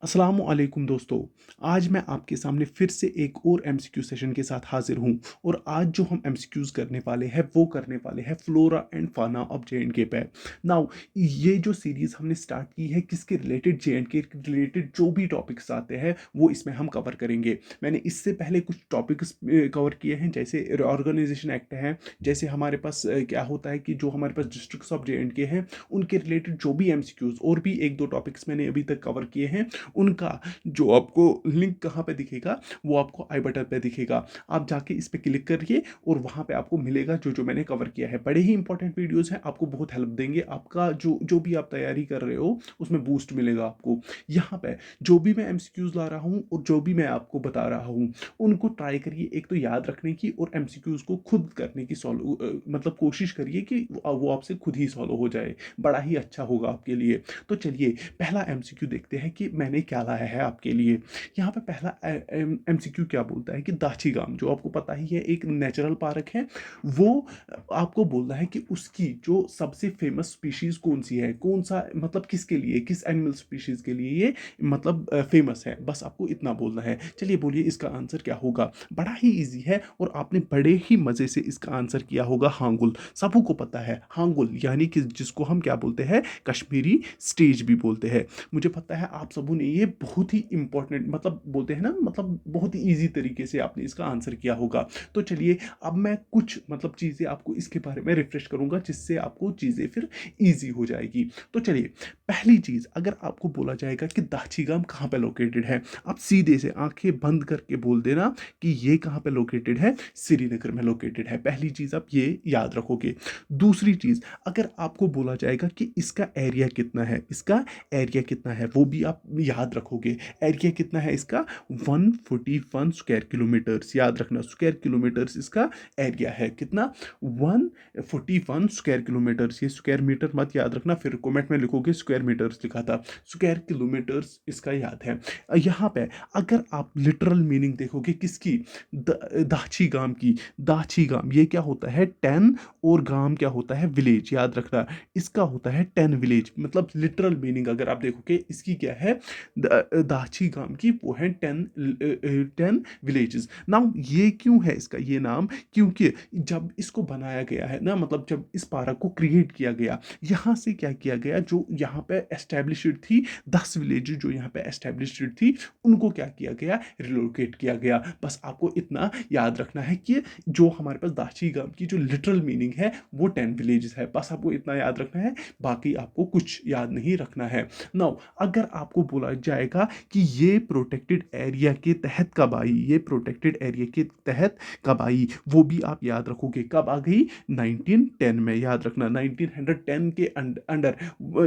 अस्सलामुअलैकुम दोस्तों। आज मैं आपके सामने फिर से एक और एमसीक्यू सेशन के साथ हाजिर हूँ। और आज जो हम एमसीक्यूज करने वाले हैं वो करने वाले हैं फ्लोरा एंड फाना ऑफ जे&के पे। नाउ ये जो सीरीज हमने स्टार्ट की है किसके रिलेटेड, जे&के रिलेटेड जो भी टॉपिक्स आते हैं वो इसमें हम कवर करेंगे। मैंने इससे पहले कुछ टॉपिक्स कवर किए हैं, जैसे ऑर्गेनाइजेशन एक्ट है, जैसे हमारे पास क्या होता है कि जो हमारे पास डिस्ट्रिक्ट्स ऑफ जे&के हैं उनके रिलेटेड जो भी एमसीक्यूज, और भी एक दो टॉपिक्स मैंने अभी तक कवर किए हैं। उनका जो आपको लिंक कहाँ पे दिखेगा, वो आपको आई बटन पे दिखेगा। आप जाके इस पे क्लिक करिए और वहाँ पे आपको मिलेगा जो जो मैंने कवर किया है। बड़े ही इंपॉर्टेंट वीडियोस हैं, आपको बहुत हेल्प देंगे। आपका जो जो भी आप तैयारी कर रहे हो उसमें बूस्ट मिलेगा आपको। यहाँ पे जो भी मैं एमसीक्यूज ला रहा हूँ और जो भी मैं आपको बता रहा हूँ उनको ट्राई करिए, एक तो याद रखने की और एमसीक्यूज को खुद करने की मतलब कोशिश करिए कि वो आपसे खुद ही सॉल्व हो जाए। बड़ा ही अच्छा होगा आपके लिए। तो चलिए पहला एमसीक्यू देखते हैं कि मैंने क्या लाया है आपके लिए। यहाँ पे पहला एमसीक्यू क्या बोलता है कि दाची गाम, जो आपको पता ही है एक नेचुरल पार्क है, वो आपको बोलना है कि उसकी जो सबसे फेमस स्पीशीज कौन सी है, कौन सा मतलब किसके लिए, किस एनिमल स्पीशीज के लिए ये मतलब फेमस है। बस आपको इतना बोलना है। चलिए बोलिए इसका आंसर क्या होगा। बड़ा ही इजी है और आपने बड़े ही मजे से इसका आंसर किया होगा। हांगुल, सबको पता है हांगुल, यानी कि जिसको हम क्या बोलते हैं, कश्मीरी स्टेज भी बोलते हैं। मुझे पता है आप सबों ने ये बहुत ही इंपॉर्टेंट मतलब बोलते हैं ना, मतलब बहुत ही इजी तरीके से आपने इसका आंसर किया होगा। तो चलिए अब मैं कुछ मतलब चीज़ें आपको इसके बारे में रिफ्रेश करूंगा जिससे आपको चीज़ें फिर इजी हो जाएगी। तो चलिए पहली चीज़, अगर आपको बोला जाएगा कि दाची गाम कहाँ पे लोकेटेड है, आप सीधे से आंखें बंद करके बोल देना कि ये कहाँ पे लोकेटेड है, श्रीनगर में लोकेटेड है। पहली चीज़ आप ये याद रखोगे। दूसरी चीज़, अगर आपको बोला जाएगा कि इसका एरिया कितना है, इसका एरिया कितना है वो भी आप याद रखोगे। एरिया कितना है इसका, 141 स्क्वायर किलोमीटर्स। याद रखना, स्क्वायर किलोमीटर्स इसका एरिया है। कितना, 141 स्क्वायर किलोमीटर्स। ये स्क्वायर मीटर मत याद रखना, फिर कमेंट में लिखोगे स्क्वायर मीटर्स लिखा था। स्क्वायर किलोमीटर्स इसका याद है। यहाँ पे अगर आप लिटरल मीनिंग देखोगे किसकी, दाची गाम की। दाची गाम ये क्या होता है, 10, और गाम क्या होता है, विलेज। याद रखना इसका होता है 10 विलेज। मतलब लिटरल मीनिंग अगर आप देखोगे इसकी क्या है, दाची गांव की वो है 10 विलेजेस। नाउ ये क्यों है इसका ये नाम, क्योंकि जब इसको बनाया गया है ना, मतलब जब इस पार्क को क्रिएट किया गया, यहाँ से क्या किया गया, जो यहाँ पे एस्टेब्लिश्ड थी 10 विलेजेस जो यहाँ पे एस्टेब्लिश्ड थी, उनको क्या किया गया, रिलोकेट किया गया। बस आपको इतना याद रखना है कि जो हमारे पास दाची गांव की जो लिटरल मीनिंग है वो 10 विलेजेस है। बस आपको इतना याद रखना है, बाकी आपको कुछ याद नहीं रखना है। नाउ अगर आपको बोला जाएगा कि ये प्रोटेक्टेड एरिया के तहत कब आई, ये प्रोटेक्टेड एरिया के तहत कब आई, वो भी आप याद रखोगे। कब आ गई, 1910 में। याद रखना 1910 के अंडर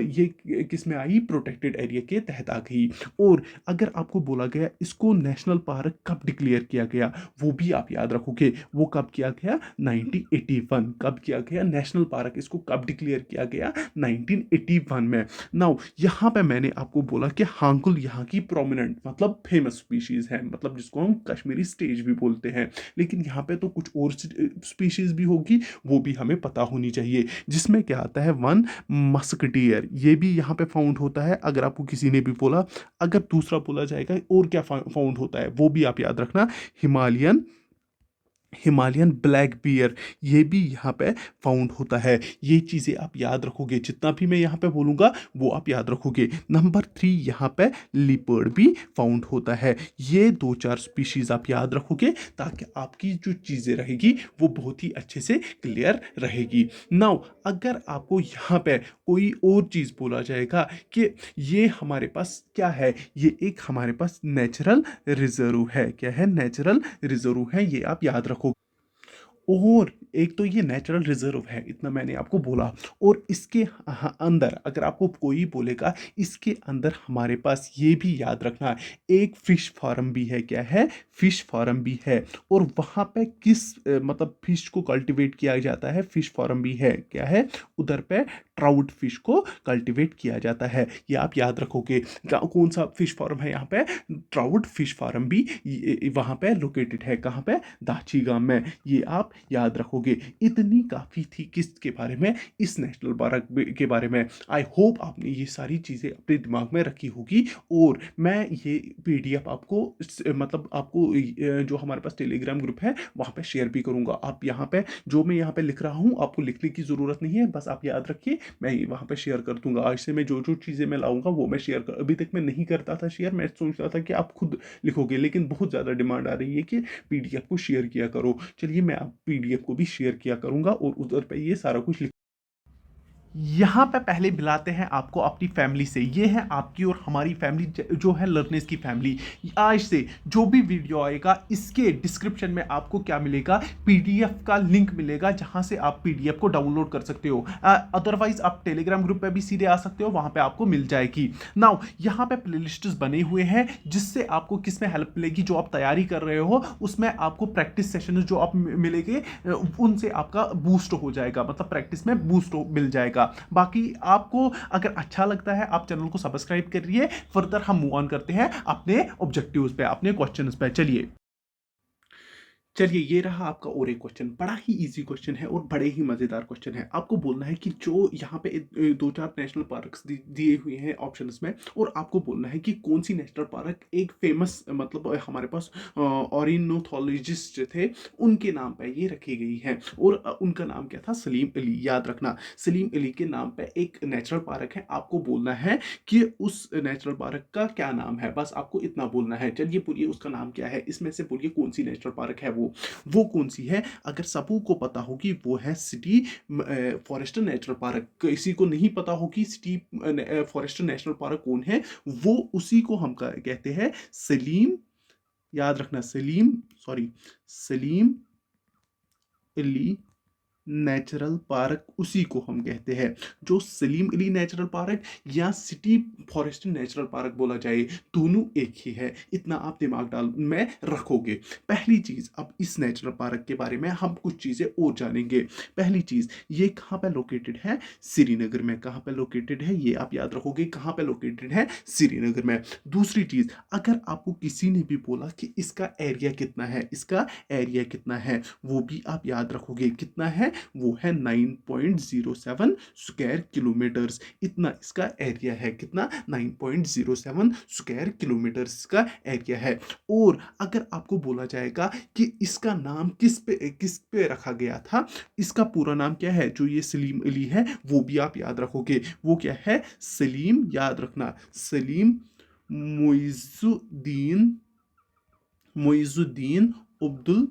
ये किस में आई, प्रोटेक्टेड एरिया के तहत आ गई। और अगर आपको बोला गया इसको नेशनल पार्क कब डिक्लेयर किया गया, वो भी आप याद रखोगे। वो कब किया गया, 1981। कब किया गया नेशनल पार्क, इसको कब डिक्लेयर किया गया, 1981 में। नाउ यहाँ पे मैंने आपको बोला कि हांगुल यहाँ की प्रोमिनेंट मतलब फेमस स्पीशीज है, मतलब जिसको हम कश्मीरी स्टेज भी बोलते हैं। लेकिन यहाँ पे तो कुछ और स्पीशीज भी होगी, वो भी हमें पता होनी चाहिए। जिसमें क्या आता है, वन मस्कटियर, ये भी यहाँ पे फाउंड होता है। अगर आपको किसी ने भी बोला, अगर दूसरा बोला जाएगा और क्या फाउंड होता है वो भी आप याद रखना, हिमालयन हिमालयन ब्लैक बियर, ये भी यहाँ पे फाउंड होता है। ये चीज़ें आप याद रखोगे, जितना भी मैं यहाँ पे बोलूँगा वो आप याद रखोगे। नंबर 3, यहाँ पे लिपर्ड भी फाउंड होता है। ये दो चार स्पीशीज आप याद रखोगे ताकि आपकी जो चीज़ें रहेगी वो बहुत ही अच्छे से क्लियर रहेगी। नाउ अगर आपको यहाँ पे कोई और चीज़ बोला जाएगा कि ये हमारे पास क्या है, ये एक हमारे पास नेचुरल रिजर्व है। क्या है, नेचुरल रिजर्व है, ये आप याद रखो। और एक तो ये नेचुरल रिजर्व है, इतना मैंने आपको बोला। और इसके अंदर अगर आपको कोई बोलेगा, इसके अंदर हमारे पास ये भी याद रखना, एक फिश फार्म भी है। क्या है, फिश फार्म भी है। और वहाँ पे किस मतलब फिश को कल्टीवेट किया जाता है, फिश फार्म भी है। क्या है, उधर पे ट्राउट फिश को कल्टिवेट किया जाता है। ये आप याद रखोगे। कौन सा फिश फार्म है यहाँ पे? ट्राउट फिश फार्म भी वहाँ पे लोकेटेड है। कहाँ पे? दाची गांव में। ये आप याद रखोगे। इतनी काफ़ी थी किसके बारे में? इस नेशनल पार्क के बारे में। आई होप आपने ये सारी चीज़ें अपने दिमाग में रखी होगी, और मैं ये पीडीएफ आपको मतलब आपको जो हमारे पास टेलीग्राम ग्रुप है वहाँ पे शेयर भी करूँगा। आप यहाँ पे जो मैं यहाँ पे लिख रहा हूँ आपको लिखने की ज़रूरत नहीं है, बस आप याद रखिए मैं ये वहाँ पे शेयर कर दूंगा। आज से मैं जो जो चीज़ें मैं लाऊंगा वो मैं शेयर कर, अभी तक मैं नहीं करता था शेयर, मैं सोच रहा था कि आप खुद लिखोगे, लेकिन बहुत ज़्यादा डिमांड आ रही है कि पीडीएफ को शेयर किया करो। चलिए मैं आप पीडीएफ को भी शेयर किया करूँगा और उधर पे ये सारा कुछ लिख। यहाँ पे पहले मिलाते हैं आपको अपनी फैमिली से। ये है आपकी और हमारी फैमिली जो है लर्नर्स की फैमिली। आज से जो भी वीडियो आएगा इसके डिस्क्रिप्शन में आपको क्या मिलेगा? पीडीएफ का लिंक मिलेगा जहां से आप पीडीएफ को डाउनलोड कर सकते हो। अदरवाइज आप टेलीग्राम ग्रुप पे भी सीधे आ सकते हो, वहां पे आपको मिल जाएगी। नाउ यहाँ पे प्लेलिस्ट्स बने हुए हैं जिससे आपको किस में हेल्प मिलेगी? जो आप तैयारी कर रहे हो उसमें आपको प्रैक्टिस सेशन जो आप मिलेंगे उनसे आपका बूस्ट हो जाएगा, मतलब प्रैक्टिस में बूस्ट मिल जाएगा। बाकी आपको अगर अच्छा लगता है आप चैनल को सब्सक्राइब करिए। फर्दर हम मूव ऑन करते हैं अपने ऑब्जेक्टिव्स पे, अपने क्वेश्चंस पे। चलिए ये रहा आपका और एक क्वेश्चन। बड़ा ही इजी क्वेश्चन है और बड़े ही मजेदार क्वेश्चन है। आपको बोलना है कि जो यहाँ पे दो चार नेशनल पार्क्स दिए हुए हैं ऑप्शंस में, और आपको बोलना है कि कौन सी नेशनल पार्क एक फेमस मतलब हमारे पास ऑर्निथोलॉजिस्ट थे उनके नाम पे ये रखी गई है। और उनका नाम क्या था? सलीम अली। याद रखना, सलीम अली के नाम पे एक नेचुरल पार्क है। आपको बोलना है कि उस नेचुरल पार्क का क्या नाम है, बस आपको इतना बोलना है। चलिए बोलिए उसका नाम क्या है, इसमें से बोलिए कौन सी नेशनल पार्क है वो कौन सी है? अगर सबू को पता होगी वो है सिटी फॉरेस्ट नेशनल पार्क। किसी को नहीं पता होगी सिटी फॉरेस्ट नेशनल पार्क कौन है, वो उसी को हम कहते हैं सलीम, याद रखना सलीम अली नेचुरल पार्क, उसी को हम कहते हैं। जो सलीम अली नेचुरल पार्क या सिटी फॉरेस्ट नेचुरल पार्क बोला जाए, दोनों एक ही है। इतना आप दिमाग डाल में रखोगे। पहली चीज, अब इस नेचुरल पार्क के बारे में हम कुछ चीजें और जानेंगे। पहली चीज, ये कहाँ पे लोकेटेड है? श्रीनगर में। कहाँ पे लोकेटेड है ये आप याद रखोगे, कहाँ पे लोकेटेड है? श्रीनगर में। दूसरी चीज, अगर आपको किसी ने भी बोला कि इसका एरिया कितना है, इसका एरिया कितना है, वो भी आप याद रखोगे। कितना है? वो है 9.07 स्क्वायर किलोमीटर्स। इतना इसका एरिया है। कितना? 9.07 स्क्वायर किलोमीटर्स का एरिया है। और अगर आपको बोला जाएगा कि इसका नाम किस पे रखा गया था, इसका पूरा नाम क्या है? जो ये सलीम अली है वो भी आप याद रखोगे। वो क्या है? सलीम, याद रखना, सलीम मोइजुद्दीन अब्दुल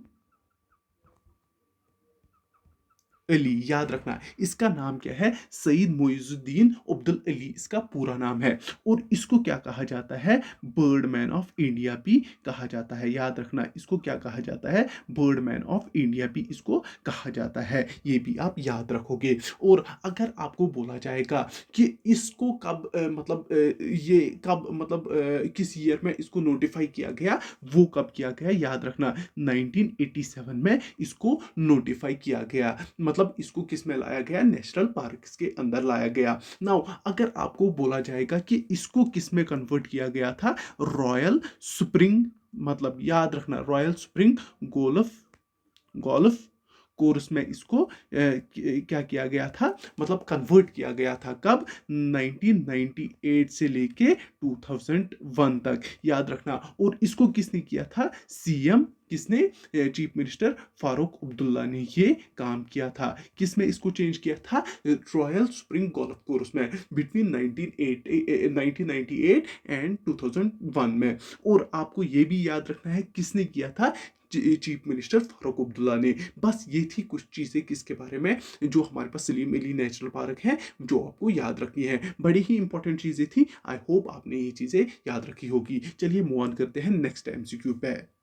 अली। याद रखना इसका नाम क्या है? सईद मोइजुद्दीन अब्दुल अली इसका पूरा नाम है। और इसको क्या कहा जाता है? बर्डमैन ऑफ इंडिया भी कहा जाता है। याद रखना इसको क्या कहा जाता है? बर्डमैन ऑफ इंडिया भी इसको कहा जाता है। ये भी आप याद रखोगे। और अगर आपको बोला जाएगा कि इसको कब मतलब ये कब मतलब किस ईयर में इसको नोटिफाई किया गया, वो कब किया गया? याद रखना 1987 में इसको नोटिफाई किया गया। मतलब इसको किस में लाया गया? नेशनल पार्क के अंदर लाया गया। नाउ अगर आपको बोला जाएगा कि इसको किस में कन्वर्ट किया गया था? रॉयल स्प्रिंग, मतलब याद रखना royal spring golf golf course में इसको क्या किया गया था? मतलब कन्वर्ट किया गया था। कब? 1998 से लेके 2001 तक। याद रखना। और इसको किसने किया था? सीएम किसने? चीफ मिनिस्टर फारूक अब्दुल्ला ने ये काम किया था। किसमें इसको चेंज किया था? रॉयल स्प्रिंग गोल्फ कोर्स में बिटवीन 1998 एंड 2001 में। और आपको ये भी याद रखना है किसने किया था? चीफ मिनिस्टर फारूक अब्दुल्ला ने। बस ये थी कुछ चीज़ें किसके बारे में, जो हमारे पास सलीम अली नेशनल पार्क है, जो आपको याद रखनी है। बड़ी ही इंपॉर्टेंट चीज़ें थी। आई होप आपने ये चीज़ें याद रखी होगी। चलिए मूव ऑन करते हैं नेक्स्ट एमसीक्यू पे।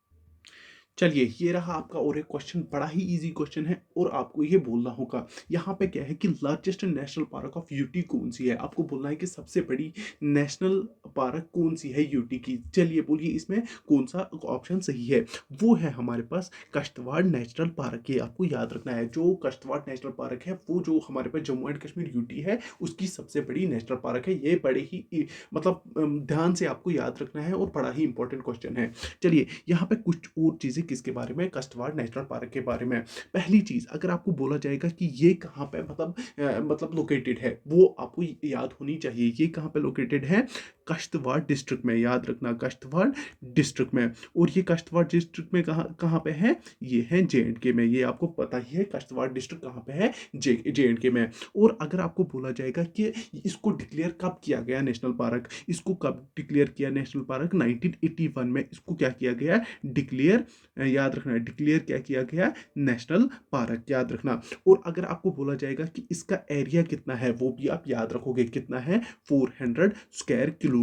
चलिए ये रहा आपका और एक क्वेश्चन। बड़ा ही इजी क्वेश्चन है और आपको ये बोलना होगा। यहाँ पे क्या है कि largest national park of UT कौन सी है? आपको बोलना है कि सबसे बड़ी नेशनल पार्क कौन सी है यूटी की? चलिए बोलिए इसमें कौन सा ऑप्शन सही है? वो है हमारे पास कश्तवाड़ नेशनल पार्क। ये आपको याद रखना है, जो कश्तवाड़ नेशनल पार्क है वो जो हमारे पास जम्मू एंड कश्मीर यूटी है उसकी सबसे बड़ी नेशनल पार्क है। ये बड़े ही मतलब ध्यान से आपको याद रखना है और बड़ा ही इंपॉर्टेंट क्वेश्चन है। चलिए यहाँ पे कुछ और चीजें किसके बारे में, कश्तवाड़ नेशनल पार्क के बारे में। पहली चीज, अगर आपको बोला जाएगा कि ये कहाँ पे मतलब लोकेटेड है, वो आपको याद होनी चाहिए। ये कहाँ पे लोकेटेड है? कश्तवाड़ डिस्ट्रिक्ट में, याद रखना, कश्तवाड़ डिस्ट्रिक्ट में। और ये कश्तवाड़ डिस्ट्रिक्ट में कहाँ कहाँ पे है? ये है जे.एंड.के में। ये आपको पता ही है कश्तवाड़ डिस्ट्रिक्ट कहाँ पे है, जे.एंड.के में। और अगर आपको बोला जाएगा कि इसको डिक्लेयर कब किया गया नेशनल पार्क, इसको कब डिक्लेयर किया नेशनल पार्क? 1981 में इसको क्या किया गया? डिक्लेयर, याद रखना, डिक्लेयर क्या किया गया? नेशनल पार्क, याद रखना। और अगर आपको बोला जाएगा कि इसका एरिया कितना है, वो भी आप याद रखोगे, कितना है? 400 स्क्वायर किलोमीटर।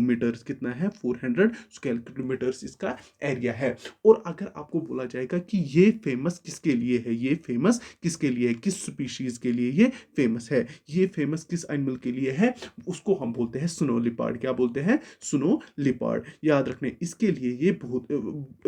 कितना है? 400 स्क्वायर किलोमीटर इसका एरिया है। और अगर आपको बोला जाएगा कि ये फेमस किसके लिए है, ये फेमस किसके लिए है, किस स्पीशीज के लिए ये फेमस है, ये फेमस किस एनिमल के लिए है, उसको हम बोलते हैं स्नो लिपार्ड। क्या बोलते हैं? स्नो लिपार्ड। याद रखने, इसके लिए ये बहुत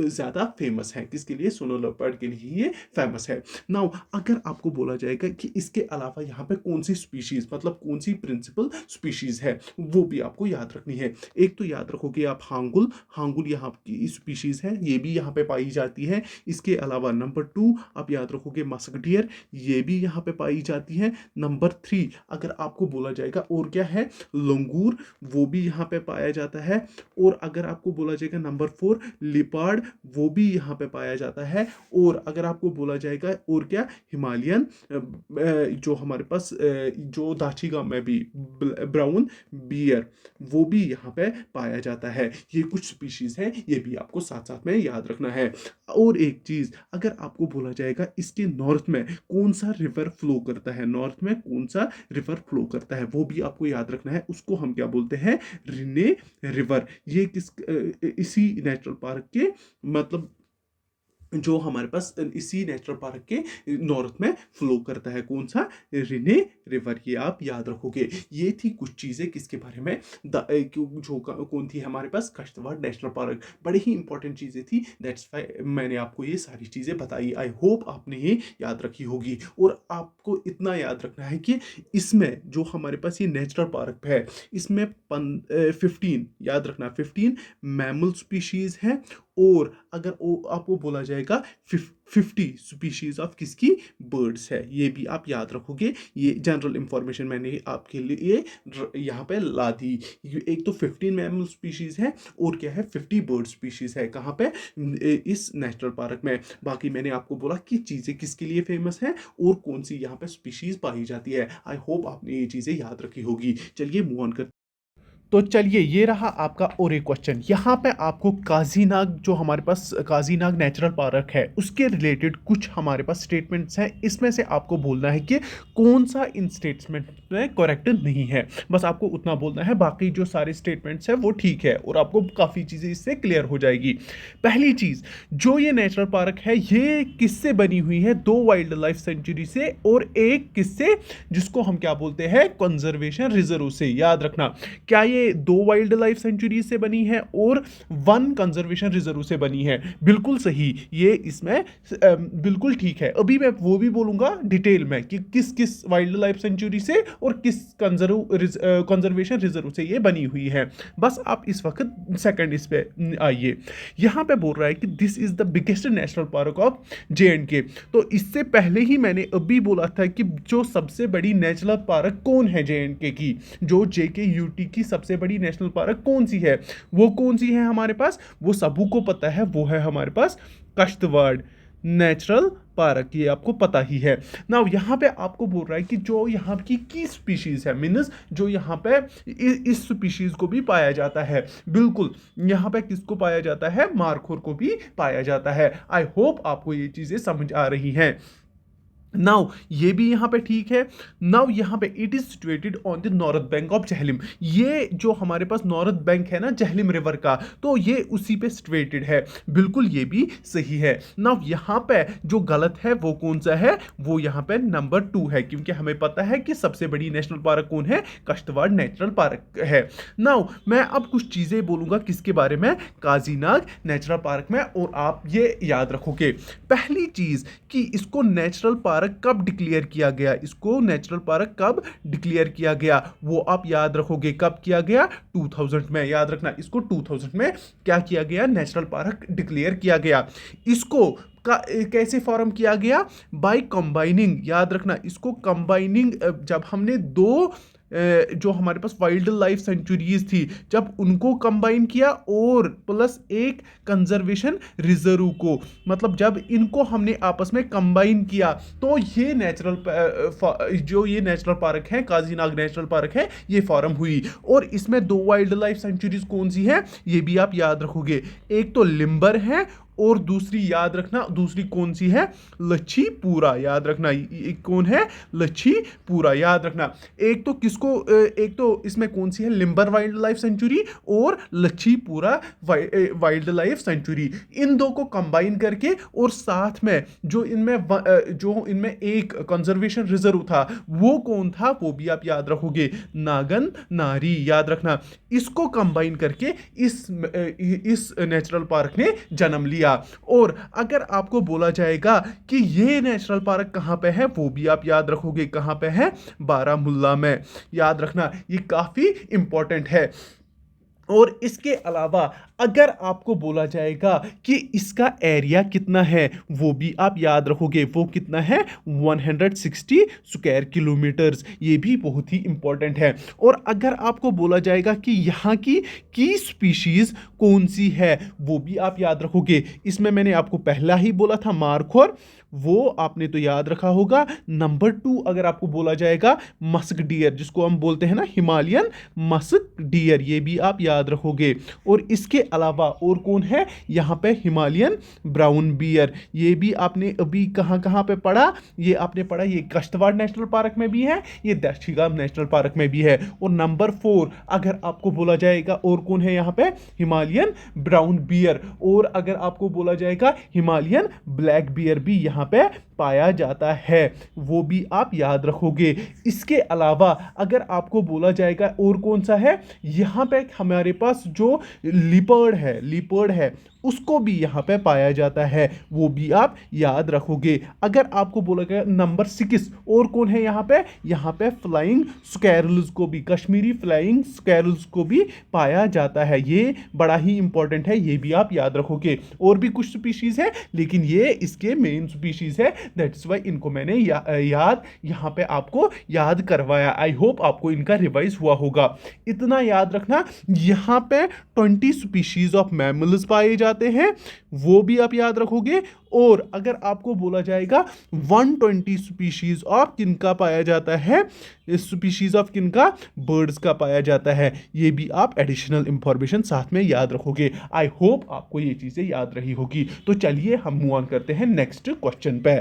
ज्यादा फेमस है। किसके लिए? स्नो लिपार्ड के लिए ये फेमस है। नाउ अगर आपको बोला जाएगा कि इसके अलावा यहाँ पे कौन सी स्पीशीज, मतलब कौन सी प्रिंसिपल स्पीशीज है, वो भी आपको याद रखनी है। एक तो याद रखोगे आप हांगुल, हांगुल यहाँ की स्पीशीज है, ये भी यहाँ पे पाई जाती है। इसके अलावा नंबर 2 आप याद रखोगे मस्क डियर, ये भी यहाँ पे पाई जाती है। नंबर 3 अगर आपको बोला जाएगा और क्या है, लंगूर, वो भी यहाँ पे पाया जाता है। और अगर आपको बोला जाएगा नंबर 4 लिपार्ड, वो भी यहाँ पे पाया जाता है। और अगर आपको बोला जाएगा और क्या, हिमालयन, जो हमारे पास जो दाचीगा में भी ब्राउन बियर, वो भी यहाँ पे पाया जाता है। ये कुछ स्पीशीज है, ये भी आपको साथ साथ में याद रखना है। और एक चीज, अगर आपको बोला जाएगा इसके नॉर्थ में कौन सा रिवर फ्लो करता है, नॉर्थ में कौन सा रिवर फ्लो करता है, वो भी आपको याद रखना है। उसको हम क्या बोलते हैं? Rinne river. ये किस इसी नेशनल पार्क के मतलब जो हमारे पास इसी नेशनल पार्क के नॉर्थ में फ्लो करता है, कौन सा? Rinne river. ये आप याद रखोगे। ये थी कुछ चीजें किसके बारे में, जो कौन थी हमारे पास, कश्तवाड़ नेशनल पार्क। बड़ी ही इंपॉर्टेंट चीजें थी, दैट्स वाई मैंने आपको ये सारी चीजें बताई। आई होप आपने ये याद रखी होगी। और आपको इतना याद रखना है कि इसमें जो हमारे पास ये नेशनल पार्क है, इसमें 15, याद रखना, 15 मैमल स्पीशीज है। और अगर आपको बोला जाएगा 50 स्पीशीज ऑफ किसकी, बर्ड्स है। ये भी आप याद रखोगे। ये जनरल इंफॉर्मेशन मैंने आपके लिए यहाँ पे ला दी। एक तो 15 मैमल स्पीशीज है और क्या है, 50 बर्ड स्पीशीज है। कहाँ पे? इस नेशनल पार्क में। बाकी मैंने आपको बोला कि चीजें किसके लिए फेमस है और कौन सी यहाँ पे स्पीशीज पाई जाती है। आई होप आपने ये चीजें याद रखी होगी। चलिए मूव ऑन कर। तो चलिए ये रहा आपका और एक क्वेश्चन। यहाँ पे आपको काजीनाग, जो हमारे पास काजीनाग नेचुरल पार्क है, उसके रिलेटेड कुछ हमारे पास स्टेटमेंट्स हैं। इसमें से आपको बोलना है कि कौन सा इन स्टेटमेंट में करेक्ट नहीं है। बस आपको उतना बोलना है, बाकी जो सारे स्टेटमेंट्स हैं वो ठीक है और आपको काफ़ी चीज़ें इससे क्लियर हो जाएगी। पहली चीज़, जो ये नेचुरल पार्क है ये किससे बनी हुई है? 2 वाइल्ड लाइफ सेंचुरी से और एक किससे, जिसको हम क्या बोलते हैं, कंजर्वेशन रिजर्व से। याद रखना, क्या ये 2 वाइल्ड लाइफ सेंचुरी से बनी है और 1 कंजर्वेशन रिजर्व से बनी है? बिल्कुल सही, ये इसमें बिल्कुल ठीक है। अभी मैं वो भी बोलूंगा डिटेल में कि किस किस वाइल्ड लाइफ सेंचुरी से और किस कंजर्वेशन रिजर्व से ये बनी हुई है। बस आप इस वक्त सेकंड इस पे आइए। यहां पे बोल रहा है कि this is the biggest national park of J&K. तो इससे पहले ही मैंने अभी बोला था कि जो सबसे बड़ी नेशनल पार्क कौन है जे.एंड.के की, जो जे.के.यू.टी की सबसे बड़ी नेशनल पार्क कौन सी है, वो कौन सी है हमारे पास? वो सबू को पता है, वो है हमारे पास कश्तवाड़ नेचुरल पार्क। ये आपको पता ही है ना। यहाँ पे आपको बोल रहा है कि जो यहाँ की स्पीशीज है, मीन्स जो यहाँ पे इस स्पीशीज को भी पाया जाता है। बिल्कुल, यहाँ पे किसको पाया जाता है? मारखोर को भी पाया जाता है। आई होप आपको ये चीजें समझ आ रही हैं। नाउ ये भी यहाँ पे ठीक है। नाउ यहाँ पे it is situated on the north bank of Jhelum. ये जो हमारे पास नॉर्थ बैंक है ना झेलम रिवर का, तो ये उसी पे सिचुएटेड है। बिल्कुल ये भी सही है। नाउ यहाँ पे जो गलत है वो कौन सा है, वो यहाँ पे नंबर 2 है, क्योंकि हमें पता है कि सबसे बड़ी नेशनल पार्क कौन है, कश्तवाड़ नेचुरल पार्क है। नाउ मैं अब कुछ चीजें बोलूंगा किसके बारे में, काजीनाग नेचुरल पार्क में, और आप ये याद रखोगे। पहली चीज कि इसको नेचुरल पार्क कब डिक्लेयर किया गया, इसको नेचुरल पार्क कब डिक्लेयर किया गया वो आप याद रखोगे। कब किया गया, 2000 में। याद रखना, इसको 2000 में क्या किया गया, नेचुरल पार्क डिक्लेयर किया गया। इसको कैसे फॉर्म किया गया, बाय कंबाइनिंग। याद रखना, इसको कंबाइनिंग, जब हमने दो जो हमारे पास वाइल्ड लाइफ सेंचुरीज थी, जब उनको कंबाइन किया और प्लस एक कंजर्वेशन रिजर्व को, मतलब जब इनको हमने आपस में कंबाइन किया, तो ये जो ये नेचुरल पार्क है, काजीनाग नेचुरल पार्क है, ये फॉर्म हुई। और इसमें दो वाइल्ड लाइफ सेंचुरीज कौन सी है, ये भी आप याद रखोगे। एक तो लिम्बर है और दूसरी याद रखना, दूसरी कौन सी है, लच्छीपूरा। याद रखना, कौन है, लच्छीपूरा। याद रखना, एक तो किसको, एक तो इसमें कौन सी है, लिम्बर वाइल्ड लाइफ सेंचुरी और लच्छीपूरा वाइल्ड लाइफ सेंचुरी। इन दो को कंबाइन करके और साथ में जो इनमें एक कंजर्वेशन रिजर्व था, वो कौन था, वो भी आप याद रखोगे, नागन नारी। याद रखना, इसको कंबाइन करके इस नेचुरल पार्क ने जन्म लिया। और अगर आपको बोला जाएगा कि ये नेशनल पार्क कहां पे है, वो भी आप याद रखोगे, कहां पे है, बारामुल्ला में। याद रखना, ये काफी इंपॉर्टेंट है। और इसके अलावा अगर आपको बोला जाएगा कि इसका एरिया कितना है, वो भी आप याद रखोगे, वो कितना है, 160 स्क्वायर किलोमीटर्स। ये भी बहुत ही इंपॉर्टेंट है। और अगर आपको बोला जाएगा कि यहाँ की स्पीशीज कौन सी है, वो भी आप याद रखोगे। इसमें मैंने आपको पहला ही बोला था मार्खोर, वो आपने तो याद रखा होगा। नंबर 2 अगर आपको बोला जाएगा मस्क डियर, जिसको हम बोलते हैं ना हिमालयन मस्क डियर, ये भी आप याद रखोगे। और इसके अलावा और कौन है यहाँ पे, हिमालयन ब्राउन बियर। ये भी आपने अभी कहाँ कहाँ पे पढ़ा, ये आपने पढ़ा, ये कश्तवाड़ नेशनल पार्क में भी है, ये दक्षिणाम नेशनल पार्क में भी है। और नंबर 4 अगर आपको बोला जाएगा और कौन है यहाँ पे, हिमालयन ब्राउन बियर। और अगर आपको बोला जाएगा हिमालयन ब्लैक बियर भी यहाँ पे पाया जाता है, वो भी आप याद रखोगे। इसके अलावा अगर आपको बोला जाएगा और कौन सा है, यहाँ पे हमारे पास जो लिपर्ड है उसको भी यहाँ पे पाया जाता है, वो भी आप याद रखोगे। अगर आपको बोला गया नंबर 6 और कौन है यहाँ पे फ्लाइंग स्क्वैरल्स को भी, कश्मीरी फ्लाइंग स्क्वैरल्स को भी पाया जाता है। ये बड़ा ही इंपॉर्टेंट है, ये भी आप याद रखोगे। और भी कुछ स्पीशीज है, लेकिन ये इसके मेन स्पीशीज है, दैट्स वाई इनको मैंने याद यहाँ पे आपको याद करवाया। आई होप आपको इनका रिवाइज हुआ होगा। इतना याद रखना, यहाँ पे 20 स्पीशीज ऑफ मैमल्स पाए जाते हैं, वो भी आप याद रखोगे। और अगर आपको बोला जाएगा 120 स्पीशीज ऑफ किनका पाया जाता है, स्पीशीज ऑफ किनका, बर्ड्स का पाया जाता है, ये भी आप एडिशनल इंफॉर्मेशन साथ में याद रखोगे। आई होप आपको ये चीजें याद रही होगी। तो चलिए हम मूव ऑन करते हैं नेक्स्ट क्वेश्चन पे।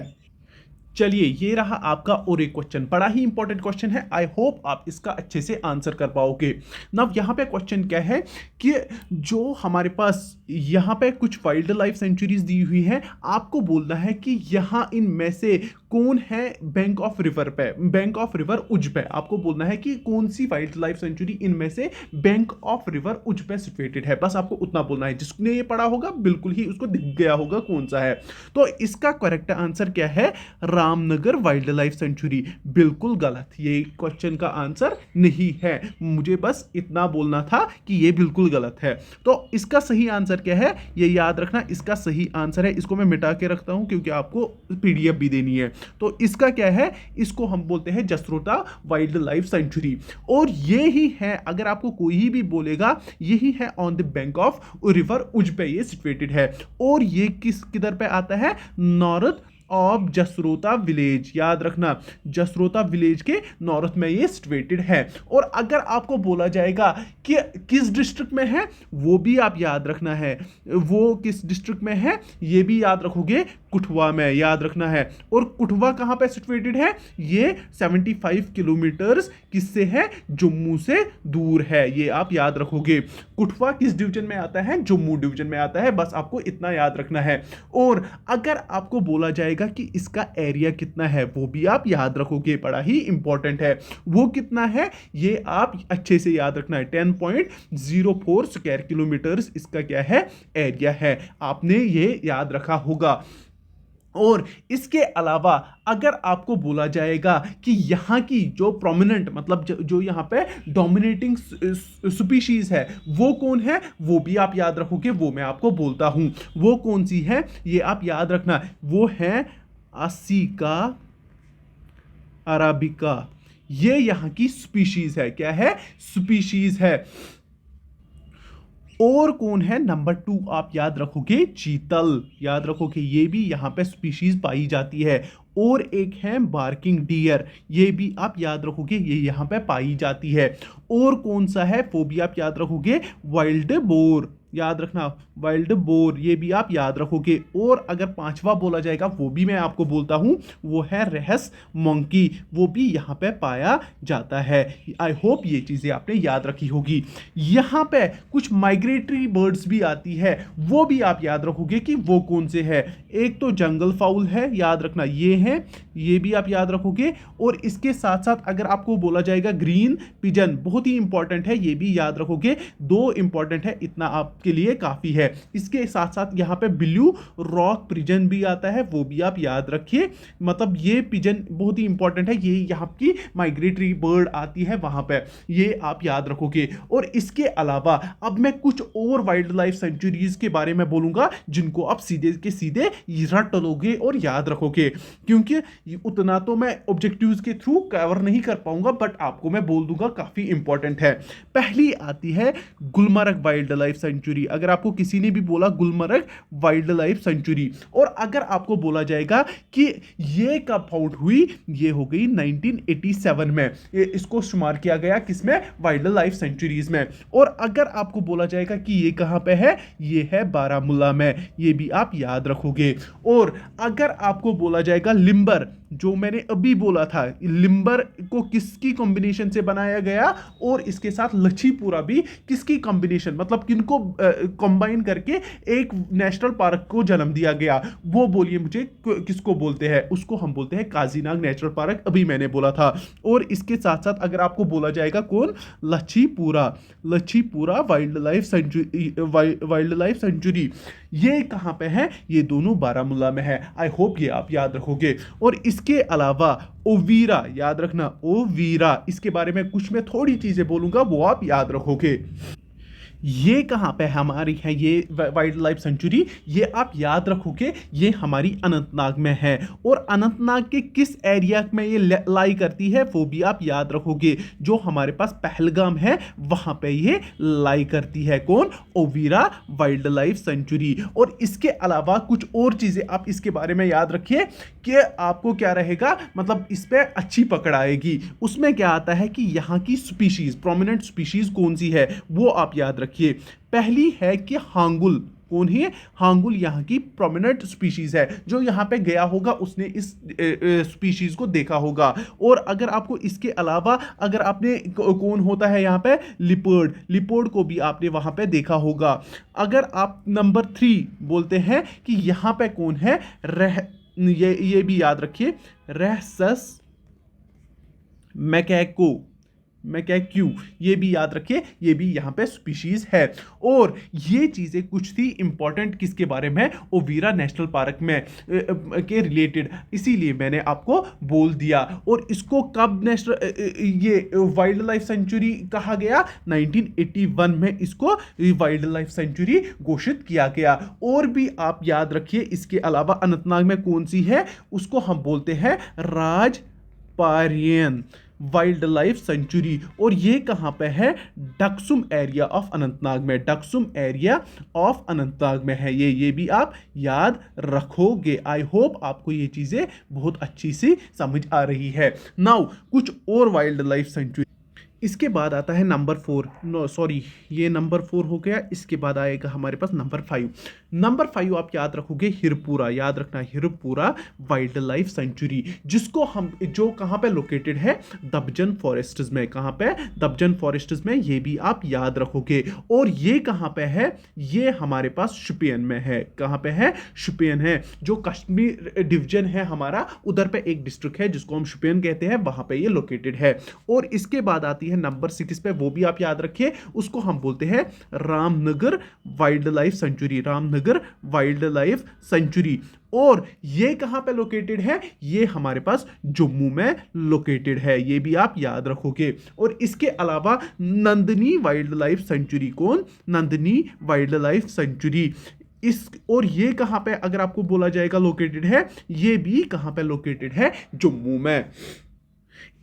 चलिए, ये रहा आपका और एक क्वेश्चन, बड़ा ही इंपॉर्टेंट क्वेश्चन है। आई होप आप इसका अच्छे से आंसर कर पाओगे। नाउ यहाँ पे क्वेश्चन क्या है कि जो हमारे पास यहाँ पे कुछ वाइल्ड लाइफ सेंचुरीज दी हुई है, आपको बोलना है कि यहाँ इनमें से कौन है बैंक ऑफ रिवर पे, बैंक ऑफ रिवर उज पे। आपको बोलना है कि कौन सी वाइल्ड लाइफ सेंचुरी इनमें से बैंक ऑफ रिवर उज पे सिचुएटेड है। बस आपको उतना बोलना है, जिसने ये पढ़ा होगा बिल्कुल ही उसको दिख गया होगा कौन सा है। तो इसका करेक्ट आंसर क्या है, रामनगर वाइल्ड लाइफ सेंचुरी। बिल्कुल गलत, ये क्वेश्चन का आंसर नहीं है। मुझे बस इतना बोलना था कि ये बिल्कुल गलत है। तो इसका सही आंसर क्या है, ये याद रखना, इसका सही आंसर है, इसको मैं मिटा के रखता हूं क्योंकि आपको पीडीएफ भी देनी है। तो इसका क्या है, इसको हम बोलते हैं जसरोटा वाइल्ड लाइफ सेंचुरी। और ये ही है, अगर आपको कोई भी बोलेगा, यही है on the bank of river उज पे ये सिचुएटेड है। और ये किधर पे आता है, नॉर्थ ऑफ जसरोता विलेज, याद रखना जसरोता विलेज के नॉर्थ में ये सिचुएटेड है। और अगर आपको बोला जाएगा कि किस डिस्ट्रिक्ट में है, वो भी आप याद रखना है, वो किस डिस्ट्रिक्ट में है ये भी याद रखोगे, कुठवा में, याद रखना है। और कुठवा कहां पे सिचुएटेड है, ये 75 किलोमीटर्स किससे है, जम्मू से दूर है, ये आप याद रखोगे। कुठवा किस डिवीजन में आता है, जम्मू डिवीजन में आता है, बस आपको इतना याद रखना है। और अगर आपको बोला जाएगा कि इसका एरिया कितना है, वो भी आप याद रखोगे, बड़ा ही इंपॉर्टेंट है। वो कितना है ये आप अच्छे से याद रखना है, 10.04 स्क्वायर किलोमीटर्स इसका क्या है, एरिया है, आपने ये याद रखा होगा। और इसके अलावा अगर आपको बोला जाएगा कि यहां की जो प्रोमिनेंट मतलब जो यहां पे डोमिनेटिंग स्पीशीज है वो कौन है, वो भी आप याद रखोगे, वो मैं आपको बोलता हूं वो कौन सी है, ये आप याद रखना, वो है आसिका अराबिका, ये यहां की स्पीशीज है, क्या है, स्पीशीज है। और कौन है नंबर 2 आप याद रखोगे, चीतल, याद रखोगे, ये भी यहां पे स्पीशीज पाई जाती है। और एक है बार्किंग डियर, ये भी आप याद रखोगे, ये यहां पे पाई जाती है। और कौन सा है वो भी आप याद रखोगे, वाइल्ड बोर, याद रखना वाइल्ड बोर, ये भी आप याद रखोगे। और अगर पांचवा बोला जाएगा वो भी मैं आपको बोलता हूं, वो है रेहस मंकी, वो भी यहां पे पाया जाता है। आई होप ये चीजें आपने याद रखी होगी। यहां पे कुछ माइग्रेटरी बर्ड्स भी आती है, वो भी आप याद रखोगे कि वो कौन से है। एक तो जंगल फाउल है, याद रखना ये है, ये भी आप याद रखोगे। और इसके साथ साथ अगर आपको बोला जाएगा ग्रीन पिजन, बहुत ही इंपॉर्टेंट है, ये भी याद रखोगे, 2 इंपॉर्टेंट है, इतना आपके लिए काफी है। इसके साथ साथ यहां पे ब्लू रॉक पिजन भी आता है, वो भी आप याद रखिए, मतलब ये पिजन बहुत ही इंपॉर्टेंट है, ये यहां की माइग्रेटरी बर्ड आती है वहां पे, ये आप याद रखोगे। और इसके अलावा अब मैं कुछ और वाइल्ड लाइफ सेंचुरीज के बारे में बोलूंगा जिनको आप सीधे के सीधे रट लोगे और याद रखोगे, क्योंकि उतना तो मैं ऑब्जेक्टिव्स के थ्रू कवर नहीं कर पाऊंगा, बट आपको मैं बोल दूंगा काफी इंपॉर्टेंट है। पहली आती है गुलमर्ग वाइल्ड लाइफ सेंचुरी, अगर आपको किसी ने भी बोला गुलमर्ग वाइल्ड लाइफ सेंचुरी, और अगर आपको बोला जाएगा कि ये कब फाउंड हुई, ये हो गई 1987 में, इसको शुमार किया गया किसमें, वाइल्ड लाइफ सेंचुरीज में। और अगर आपको बोला जाएगा कि ये कहां पे है, ये है बारामूला में, ये भी आप याद रखोगे। और अगर आपको बोला जाएगा लिम्बर, जो मैंने अभी बोला था, लिम्बर को किसकी कॉम्बिनेशन से बनाया गया, और इसके साथ लच्छीपुरा भी किसकी कॉम्बिनेशन, मतलब किनको कंबाइन करके एक नेशनल पार्क को जन्म दिया गया, वो बोलिए मुझे किसको बोलते हैं, उसको हम बोलते हैं काजीनाग नेशनल पार्क, अभी मैंने बोला था। और इसके साथ साथ अगर आपको बोला जाएगा कौन, Lachhipura, Lachhipura wild life sanctuary, wild life sanctuary, ये कहां पे है, ये दोनों बारामूला में है। आई होप ये आप याद रखोगे। और इसके अलावा ओवीरा, याद रखना ओवीरा, इसके बारे में कुछ मैं थोड़ी चीजें बोलूंगा, वो आप याद रखोगे। ये कहाँ पे हमारी है ये वाइल्ड लाइफ सेंचुरी, ये आप याद रखोगे, ये हमारी अनंतनाग में है। और अनंतनाग के किस एरिया में ये लाई करती है वो भी आप याद रखोगे, जो हमारे पास पहलगाम है वहां पे ये लाई करती है, कौन, ओवीरा वाइल्ड लाइफ सेंचुरी। और इसके अलावा कुछ और चीजें आप इसके बारे में याद रखिए कि आपको क्या रहेगा, मतलब इस पे अच्छी पकड़ आएगी। उसमें क्या आता है कि यहाँ की स्पीशीज, प्रोमिनेंट स्पीशीज कौन सी है वो आप याद रखिए। पहली है कि हांगुल, कौन है, हांगुल यहाँ की प्रोमिनेंट स्पीशीज है, जो यहाँ पे गया होगा उसने इस स्पीशीज को देखा होगा। और अगर आपको इसके अलावा अगर आपने कौन होता है यहाँ पे, लिपर्ड, लिपर्ड को भी आपने वहां पे देखा होगा। अगर आप नंबर 3 बोलते हैं कि यहाँ पे कौन है, ये भी याद रखिए, रेहसस मैकैको, मैकैक्यू, ये भी याद रखिए, ये भी यहाँ पे स्पीशीज है। और ये चीजें कुछ थी इंपॉर्टेंट किसके बारे में, ओवीरा नेशनल पार्क में के रिलेटेड, इसीलिए मैंने आपको बोल दिया। और इसको कब नेशनल ये वाइल्ड लाइफ सेंचुरी कहा गया, 1981 में इसको वाइल्ड लाइफ सेंचुरी घोषित किया गया। और भी आप याद रखिए, इसके अलावा अनंतनाग में कौन सी है, उसको हम बोलते हैं राजपारियन, वाइल्ड लाइफ सेंचुरी, और ये कहाँ पे है? डक्सुम एरिया ऑफ अनंतनाग में, डक्सुम एरिया ऑफ अनंतनाग में है ये भी आप याद रखोगे। आई होप आपको ये चीजें बहुत अच्छी सी समझ आ रही है। नाउ कुछ और वाइल्ड लाइफ सेंचुरी। इसके बाद आता है नंबर 4, नो सॉरी, ये नंबर 4 हो गया। इसके बाद आएगा हमारे पास नंबर 5। नंबर 5 आप याद रखोगे हिरपुरा, याद रखना हिरपुरा वाइल्ड लाइफ सेंचुरी, जिसको हम जो कहाँ पे लोकेटेड है? दबजन फॉरेस्ट्स में। कहाँ पे? दबजन फॉरेस्ट्स में, ये भी आप याद रखोगे। और ये कहाँ पे है? ये हमारे पास शुपियन में है। कहाँ पे है? शुपियन है, जो कश्मीर डिवीजन है हमारा, उधर पे एक डिस्ट्रिक्ट है जिसको हम शुपियन कहते हैं, वहां पे ये लोकेटेड है। और इसके बाद आती है नंबर 6 पे, वो भी आप याद रखिए, उसको हम बोलते हैं Ramnagar wild life sanctuary, Ramnagar wild life sanctuary. और ये कहां पे लोकेटेड है? ये हमारे पास जम्मू में लोकेटेड है, ये भी आप याद रखोगे। और इसके अलावा नंदनी वाइल्ड लाइफ सेंचुरी, कौन? Nandini wild life sanctuary. इस और ये कहां पे अगर आपको बोला जाएगा लोकेटेड है, ये भी कहां पे लोकेटेड है? जम्मू में।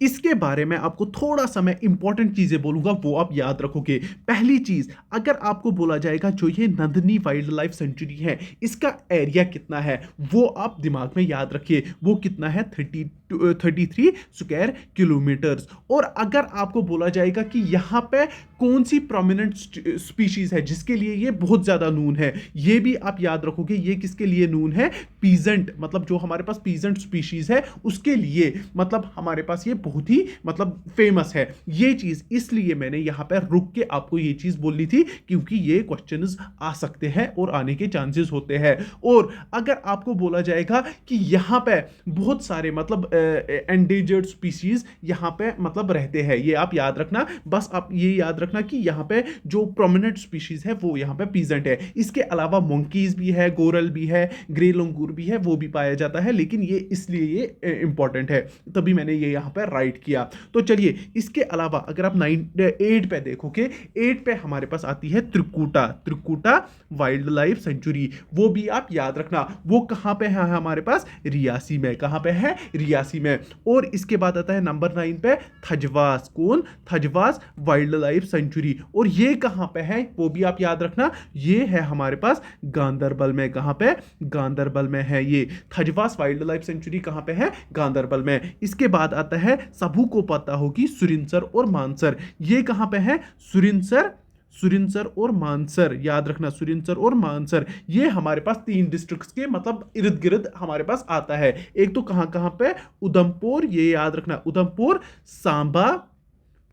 इसके बारे में आपको थोड़ा सा मैं इंपॉर्टेंट चीजें बोलूंगा, वो आप याद रखोगे। पहली चीज, अगर आपको बोला जाएगा जो ये नंदनी वाइल्ड लाइफ सेंचुरी है, इसका एरिया कितना है, वो आप दिमाग में याद रखिए। वो कितना है? 33 स्क्वायर किलोमीटर्स। और अगर आपको बोला जाएगा कि यहां पे कौन सी प्रोमिनेंट स्पीशीज है जिसके लिए ये बहुत ज्यादा नून है, ये भी आप याद रखोगे। ये किसके लिए नून है? पीजेंट, मतलब जो हमारे पास पीजेंट स्पीशीज है उसके लिए, मतलब हमारे पास ये बहुत ही मतलब फेमस है ये चीज। इसलिए मैंने यहां पर रुक के आपको ये चीज बोलनी थी, क्योंकि ये क्वेश्चंस आ सकते हैं और आने के चांसेस होते हैं। और अगर आपको बोला जाएगा कि यहां पे बहुत सारे मतलब एंडेंजर्ड स्पीशीज यहां पे मतलब रहते हैं, ये आप याद रखना। बस आप ये याद रखना कि यहां पे जो प्रोमिनेंट स्पीशीज है वो यहां पे पीजेंट है। इसके अलावा मंकीज भी है, गोरल भी है, ग्रे लंगूर भी है, वो भी पाया जाता है। लेकिन ये इसलिए ये इंपॉर्टेंट है, तभी मैंने ये यहां पे राइट किया। तो चलिए, इसके अलावा अगर आप 8 पे देखोगे, 8 पे हमारे पास आती है Trikuta, Trikuta wild life sanctuary, वो भी आप याद रखना। वो कहां पे है? हमारे पास रियासी में। कहां पे है? रियासी में। और इसके बाद आता है नंबर 9 पे थजवास, कौन? Thajwas wild life sanctuary. और ये कहां पे है? वो भी आप याद रखना, ये है हमारे पास गांधरबल में। कहां पे? गांधरबल में है ये थजवास वाइल्ड लाइफ सेंचुरी। कहां पे है? गांधरबल में। इसके बाद आता है, सबू को पता होगी, सुरिनसर और मानसर। ये कहां पे है? सुरिनसर, सुरिनसर और मानसर, याद रखना, सुरिनसर और मानसर। ये हमारे पास 3 डिस्ट्रिक्ट्स के मतलब इर्द गिर्द हमारे पास आता है। एक तो कहां कहां पे? उधमपुर, ये याद रखना, उधमपुर, सांबा,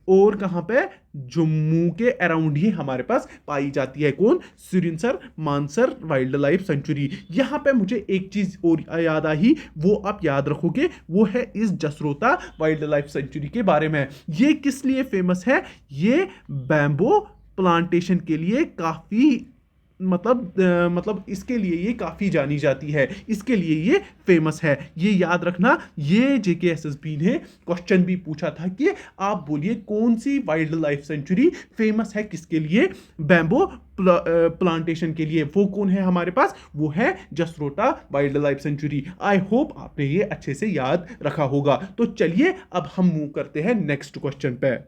और कहां पे? जम्मू के अराउंड ही हमारे पास पाई जाती है। कौन? Surinsar Mansar wild life sanctuary. यहां पे मुझे एक चीज और याद आई, वो आप याद रखोगे, वो है इस जसरोता वाइल्ड लाइफ सेंचुरी के बारे में। ये किस लिए फेमस है? ये बैम्बो प्लांटेशन के लिए काफी मतलब इसके लिए ये काफ़ी जानी जाती है, इसके लिए ये फेमस है। ये याद रखना। ये JKSSB ने क्वेश्चन भी पूछा था कि आप बोलिए कौन सी वाइल्ड लाइफ सेंचुरी फेमस है, किसके लिए? बैम्बो प्लांटेशन के लिए। वो कौन है हमारे पास? वो है Jasrota wild life sanctuary. I hope आपने ये अच्छे से याद रखा होगा। तो चलिए अब हम मूव करते हैं नेक्स्ट क्वेश्चन पे।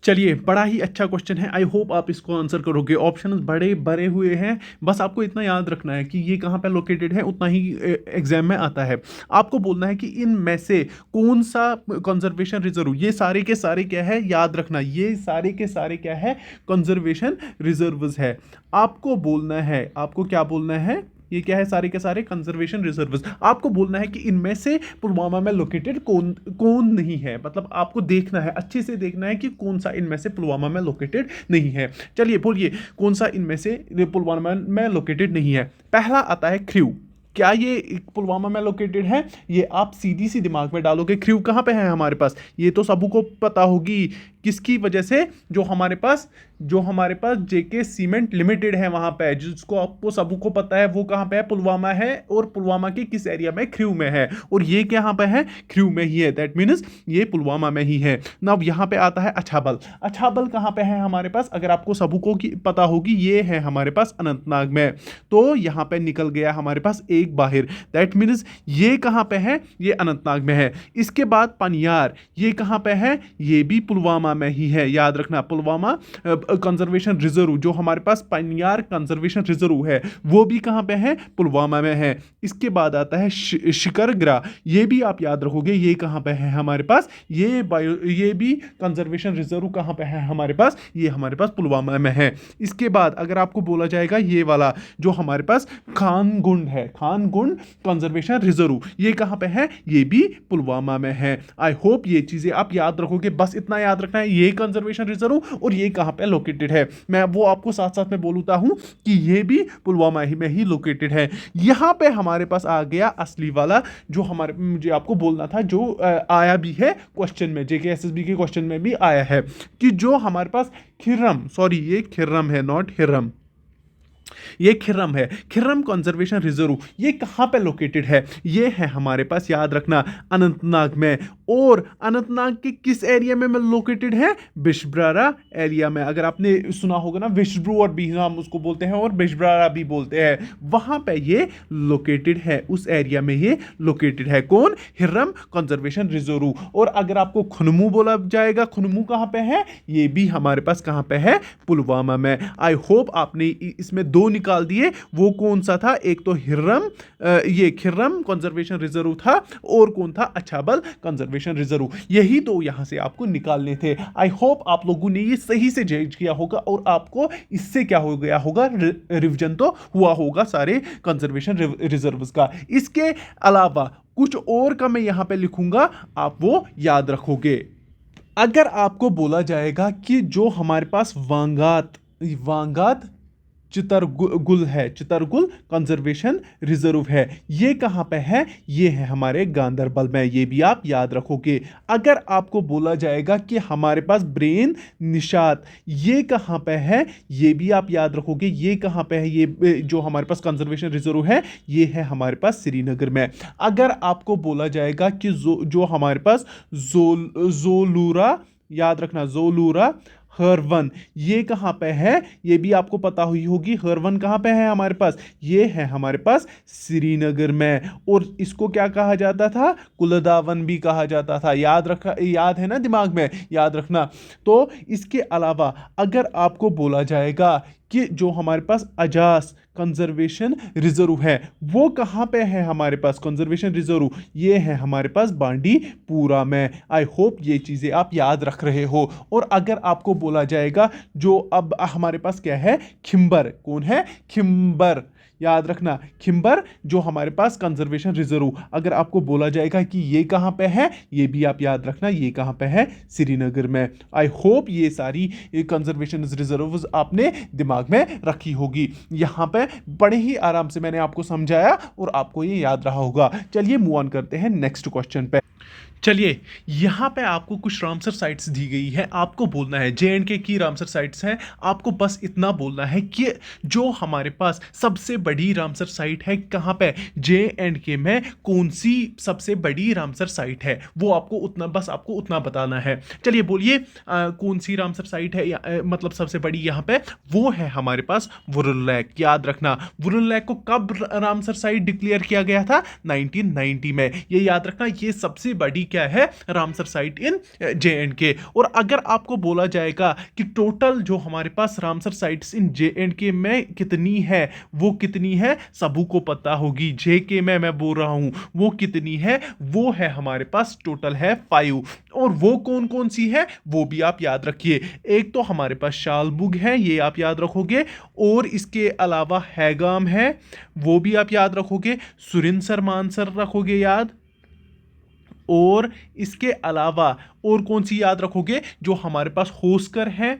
चलिए, बड़ा ही अच्छा क्वेश्चन है, आई होप आप इसको आंसर करोगे। ऑप्शंस बड़े बड़े हुए हैं, बस आपको इतना याद रखना है कि ये कहाँ पे लोकेटेड है, उतना ही एग्जाम में आता है। आपको बोलना है कि इनमें से कौन सा कंजर्वेशन रिजर्व, ये सारे के सारे क्या है, याद रखना, ये सारे के सारे क्या है, कंजर्वेशन रिजर्व्स है। आपको बोलना है, आपको क्या बोलना है, ये क्या है, सारे के सारे कंजर्वेशन रिजर्व्स। आपको बोलना है कि इनमें से पुलवामा में लोकेटेड कौन कौन नहीं है, मतलब आपको देखना है, अच्छे से देखना है कि कौन सा इनमें से पुलवामा में लोकेटेड नहीं है। चलिए बोलिए कौन सा इनमें से पुलवामा में लोकेटेड नहीं है। पहला आता है ख्रू। क्या ये पुलवामा में लोकेटेड है? ये आप सीधी सी दिमाग में डालोगे। ख्रू कहाँ पे है हमारे पास? ये तो सबको पता होगी, किसकी वजह से? जो हमारे पास जो हमारे पास जेके सीमेंट लिमिटेड है वहां पे, जिसको आपको सबको पता है वो कहां पे है, पुलवामा है, और पुलवामा के किस एरिया में, ख्रू में है, और ये कहां पे है, ख्रू में ही है, दैट मीन्स ये पुलवामा में ही है। ना यहां पे आता है अछाबल। अछाबल कहां पे है हमारे पास, अगर आपको सबको की पता होगी, ये है हमारे पास अनंतनाग में। तो यहां पे निकल गया हमारे पास एक बाहर, दैट मीन्स ये कहां पे है, ये अनंतनाग में है। इसके बाद पनियार, ये कहां पे है, ये भी पुलवामा में ही है, याद रखना, पुलवामा कंजर्वेशन रिजर्व, जो हमारे पास पनियार कंजर्वेशन रिजर्व है, वो भी कहां पे है, पुलवामा में है। इसके बाद आता है शिकरग्रा, ये भी आप याद रखोगे, ये कहां पे है हमारे पास, ये भी कंजर्वेशन रिजर्व कहां पे है हमारे पास, ये हमारे पास पुलवामा में है। इसके बाद अगर आपको बोला जाएगा ये वाला जो हमारे पास खानगुंड है, खानगुंड कंजर्वेशन रिजर्व, ये कहां पे है, ये भी पुलवामा में है। आई होप ये चीजें आप याद रखोगे, बस इतना याद रखना है, ये कंजर्वेशन रिजर्व और ये कहां पे लोकेटेड है। मैं वो आपको साथ साथ में बोलता हूं कि ये भी पुलवामा ही में ही लोकेटेड है। यहां पे हमारे पास आ गया असली वाला, जो हमारे मुझे आपको बोलना था, जो आया भी है क्वेश्चन में, जेके एसएसबी के क्वेश्चन में भी आया है, कि जो हमारे पास खिर्रम, सॉरी ये खिर्रम है, नॉट हिर्रम, ये खिर्रम है, खिर्रम कंजर्वेशन रिजर्व, ये कहां पे लोकेटेड है, ये है हमारे पास, याद रखना, अनंतनाग में। और अनंतनाग के किस एरिया में लोकेटेड है, बिशब्रारा एरिया में। अगर आपने सुना होगा ना, विशब्रू और भी हम उसको बोलते हैं और बिशब्रारा भी बोलते हैं, वहां पे ये लोकेटेड है, उस एरिया में ये लोकेटेड है। कौन, हिर्रम कंजर्वेशन रिजर्व। और अगर आपको खुनमू बोला जाएगा, खुनमू कहां पे है, ये भी हमारे पास कहां पे है, पुलवामा में। आई होप आपने इसमें दो निकाल दिए, वो कौन सा था, एक तो हिर्रम, ये खिर्रम कंजर्वेशन रिजर्व था, और कौन था, अछाबल कंजर्वेशन रिजर्व। यही तो यहां से आपको निकालने थे। आई होप आप लोगों ने ये सही से जज किया होगा, और आपको इससे क्या हो गया होगा, रिवीजन तो हुआ होगा सारे कंजर्वेशन रिजर्व्स का। इसके अलावा कुछ और का मैं यहां पे लिखूंगा, आप वो याद रखोगे। अगर आपको बोला जाएगा कि जो हमारे पास वांगात वांगात चितरगुल है, चितरगुल कंजर्वेशन रिजर्व है, ये कहां पे है, ये है हमारे गांधरबल में, ये भी आप याद रखोगे। अगर आपको बोला जाएगा कि हमारे पास ब्रेन निशात, ये कहां पे है, ये भी आप याद रखोगे, ये कहां पे है, ये जो हमारे पास कंजर्वेशन रिजर्व है, ये है हमारे पास श्रीनगर में। अगर आपको बोला जाएगा कि जो हमारे पास जोलूरा, याद रखना, जोलूरा हरवन, ये कहां पे है, ये भी आपको पता हुई होगी, हरवन कहां पे है हमारे पास, ये है हमारे पास श्रीनगर में। और इसको क्या कहा जाता था, कुलदावन भी कहा जाता था, याद रखा, याद है ना दिमाग में, याद रखना। तो इसके अलावा अगर आपको बोला जाएगा कि जो हमारे पास अजास कंजर्वेशन रिजर्व है, वो कहां पे है हमारे पास, कंजर्वेशन रिजर्व, ये है हमारे पास बांडीपुरा में। आई होप ये चीजें आप याद रख रहे हो। और अगर आपको बोला जाएगा जो अब हमारे पास क्या है, खिंबर, कौन है, खिंबर, याद रखना, खिंबर जो हमारे पास कंजर्वेशन रिजर्व, अगर आपको बोला जाएगा कि ये कहां पे है, ये भी आप याद रखना, ये कहां पे है, श्रीनगर में। आई होप ये सारी कंजर्वेशन रिजर्व्स आपने दिमाग में रखी होगी। यहां पे बड़े ही आराम से मैंने आपको समझाया और आपको ये याद रहा होगा। चलिए मूव ऑन करते हैं नेक्स्ट क्वेश्चन पे। चलिए यहाँ पे आपको कुछ रामसर साइट्स दी गई है, आपको बोलना है J&K की रामसर साइट्स हैं। आपको बस इतना बोलना है कि जो हमारे पास सबसे बड़ी रामसर साइट है कहाँ पे, J&K में कौन सी सबसे बड़ी रामसर साइट है, वो आपको उतना, बस आपको उतना बताना है। चलिए बोलिए कौन सी रामसर साइट है, मतलब सबसे बड़ी यहाँ पे, वो है हमारे पास वुरुल लेक। याद रखना, वुरुल लेक को कब रामसर साइट डिक्लेयर किया गया था, 1990 में। ये याद रखना, ये सबसे बड़ी क्या है, रामसर साइट इन J&K। और अगर आपको बोला जाएगा कि टोटल जो हमारे पास रामसर साइट्स इन J&K में कितनी है, वो कितनी है सबू को पता होगी, JK में मैं बोल रहा हूं वो कितनी है, वो है हमारे पास टोटल है 5। और वो कौन कौन सी है वो भी आप याद रखिए। एक तो हमारे पास शालबुग है, ये आप याद रखोगे, और इसके अलावा हैगाम है, वो भी आप याद रखोगे, सुरिनसर मानसर रखोगे याद, और इसके अलावा और कौन सी याद रखोगे, जो हमारे पास होस्कर है,